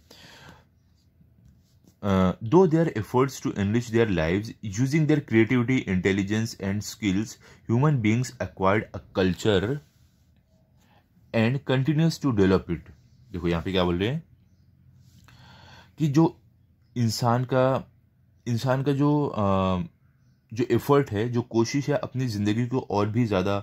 Though their efforts to enrich their lives using their creativity, intelligence and skills, human beings acquired a culture and continues to develop it। देखो यहाँ पे क्या बोल रहे हैं कि जो इंसान का जो एफर्ट है, जो कोशिश है अपनी ज़िंदगी को और भी ज़्यादा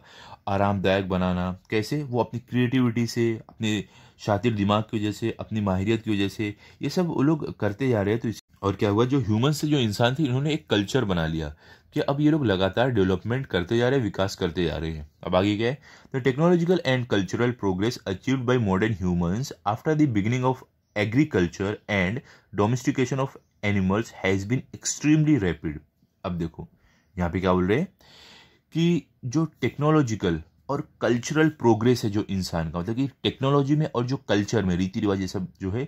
आरामदायक बनाना, कैसे, वो अपनी क्रिएटिविटी से, अपने शातिर दिमाग की वजह से, अपनी माहिरियत की वजह से ये सब वो लोग करते जा रहे हैं। तो और क्या हुआ, जो ह्यूमन से जो इंसान थे इन्होंने एक कल्चर बना लिया कि अब ये लोग लगातार डेवलपमेंट करते जा रहे हैं, विकास करते जा रहे हैं। अब आगे क्या है, the technological and cultural progress achieved by modern humans after the beginning of agriculture and domestication of animals has been extremely rapid. अब देखो यहाँ पे क्या बोल रहे हैं कि जो टेक्नोलॉजिकल और कल्चरल प्रोग्रेस है जो इंसान का, मतलब कि टेक्नोलॉजी में और जो कल्चर में, रीति रिवाज ये सब जो है,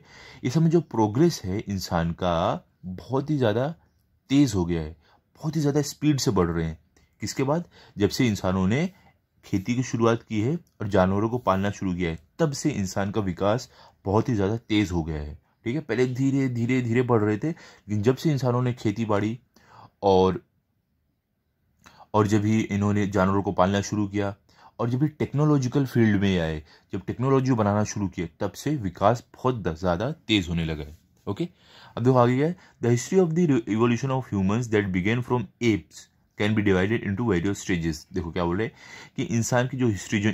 ये सब में जो प्रोग्रेस है इंसान का बहुत ही ज़्यादा तेज़ हो गया है, बहुत ही ज़्यादा स्पीड से बढ़ रहे हैं। किसके बाद, जब से इंसानों ने खेती की शुरुआत की है और जानवरों को पालना शुरू किया है, तब से इंसान का विकास बहुत ही ज़्यादा तेज़ हो गया है। ठीक है, पहले धीरे धीरे धीरे बढ़ रहे थे, लेकिन जब से इंसानों ने खेती बाड़ी और जब भी इन्होंने जानवरों को पालना शुरू किया और जब भी टेक्नोलॉजिकल फील्ड में आए, जब टेक्नोलॉजी बनाना शुरू किया, तब से विकास बहुत ज़्यादा तेज़ होने लगा है। ओके, अब देखो आगे क्या है, the history of the evolution of humans that began from apes can be divided into various stages. देखो क्या बोल रहे हैं कि इंसान की जो हिस्ट्री, जो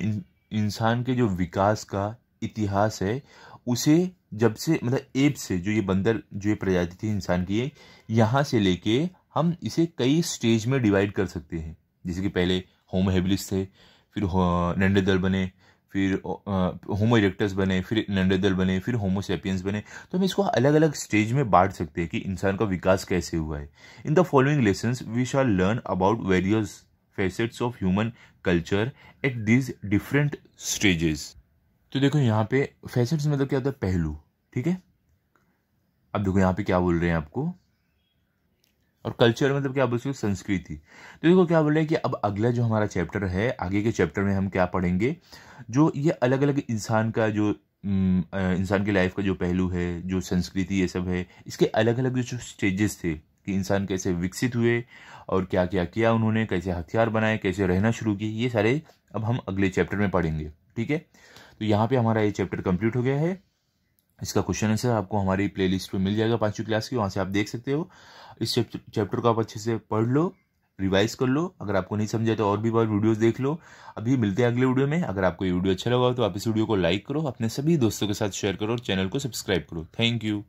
इंसान के जो विकास का इतिहास है, उसे जब से मतलब एप से, जो ये बंदर, जो ये प्रजाति थी इंसान की, यहाँ से लेके हम इसे कई स्टेज में डिवाइड कर सकते हैं। जैसे कि पहले होमो हेबिलिस थे, फिर नेंडरदेल बने, फिर होमो इरेक्टस बने, फिर नेंडरदेल बने, फिर होमो सेपियंस बने। तो हम इसको अलग अलग स्टेज में बांट सकते हैं कि इंसान का विकास कैसे हुआ है। In the following lessons we shall learn about various facets of human culture at these different stages. तो देखो यहाँ पे फेसेट्स मतलब क्या होता है, पहलू। ठीक है, अब देखो यहाँ पे क्या बोल रहे हैं आपको, और कल्चर मतलब क्या बोल सकते हो, संस्कृति। तो देखो क्या बोल रहे हैं कि अब अगला जो हमारा चैप्टर है, आगे के चैप्टर में हम क्या पढ़ेंगे, जो ये अलग अलग इंसान का जो इंसान की लाइफ का जो पहलू है, जो संस्कृति ये सब है, इसके अलग अलग जो स्टेजेस थे कि इंसान कैसे विकसित हुए और क्या क्या किया उन्होंने, कैसे हथियार बनाए, कैसे रहना शुरू किए, ये सारे अब हम अगले चैप्टर में पढ़ेंगे। ठीक है, तो यहाँ पे हमारा ये चैप्टर कंप्लीट हो गया है। इसका क्वेश्चन आंसर आपको हमारी प्लेलिस्ट पे मिल जाएगा 5वीं क्लास की, वहाँ से आप देख सकते हो। इस चैप्टर को आप अच्छे से पढ़ लो, रिवाइज कर लो। अगर आपको नहीं समझा तो और भी बार वीडियोस देख लो। अभी मिलते हैं अगले वीडियो में। अगर आपको ये वीडियो अच्छा लगा तो आप इस वीडियो को लाइक करो, अपने सभी दोस्तों के साथ शेयर करो और चैनल को सब्सक्राइब करो। Thank you.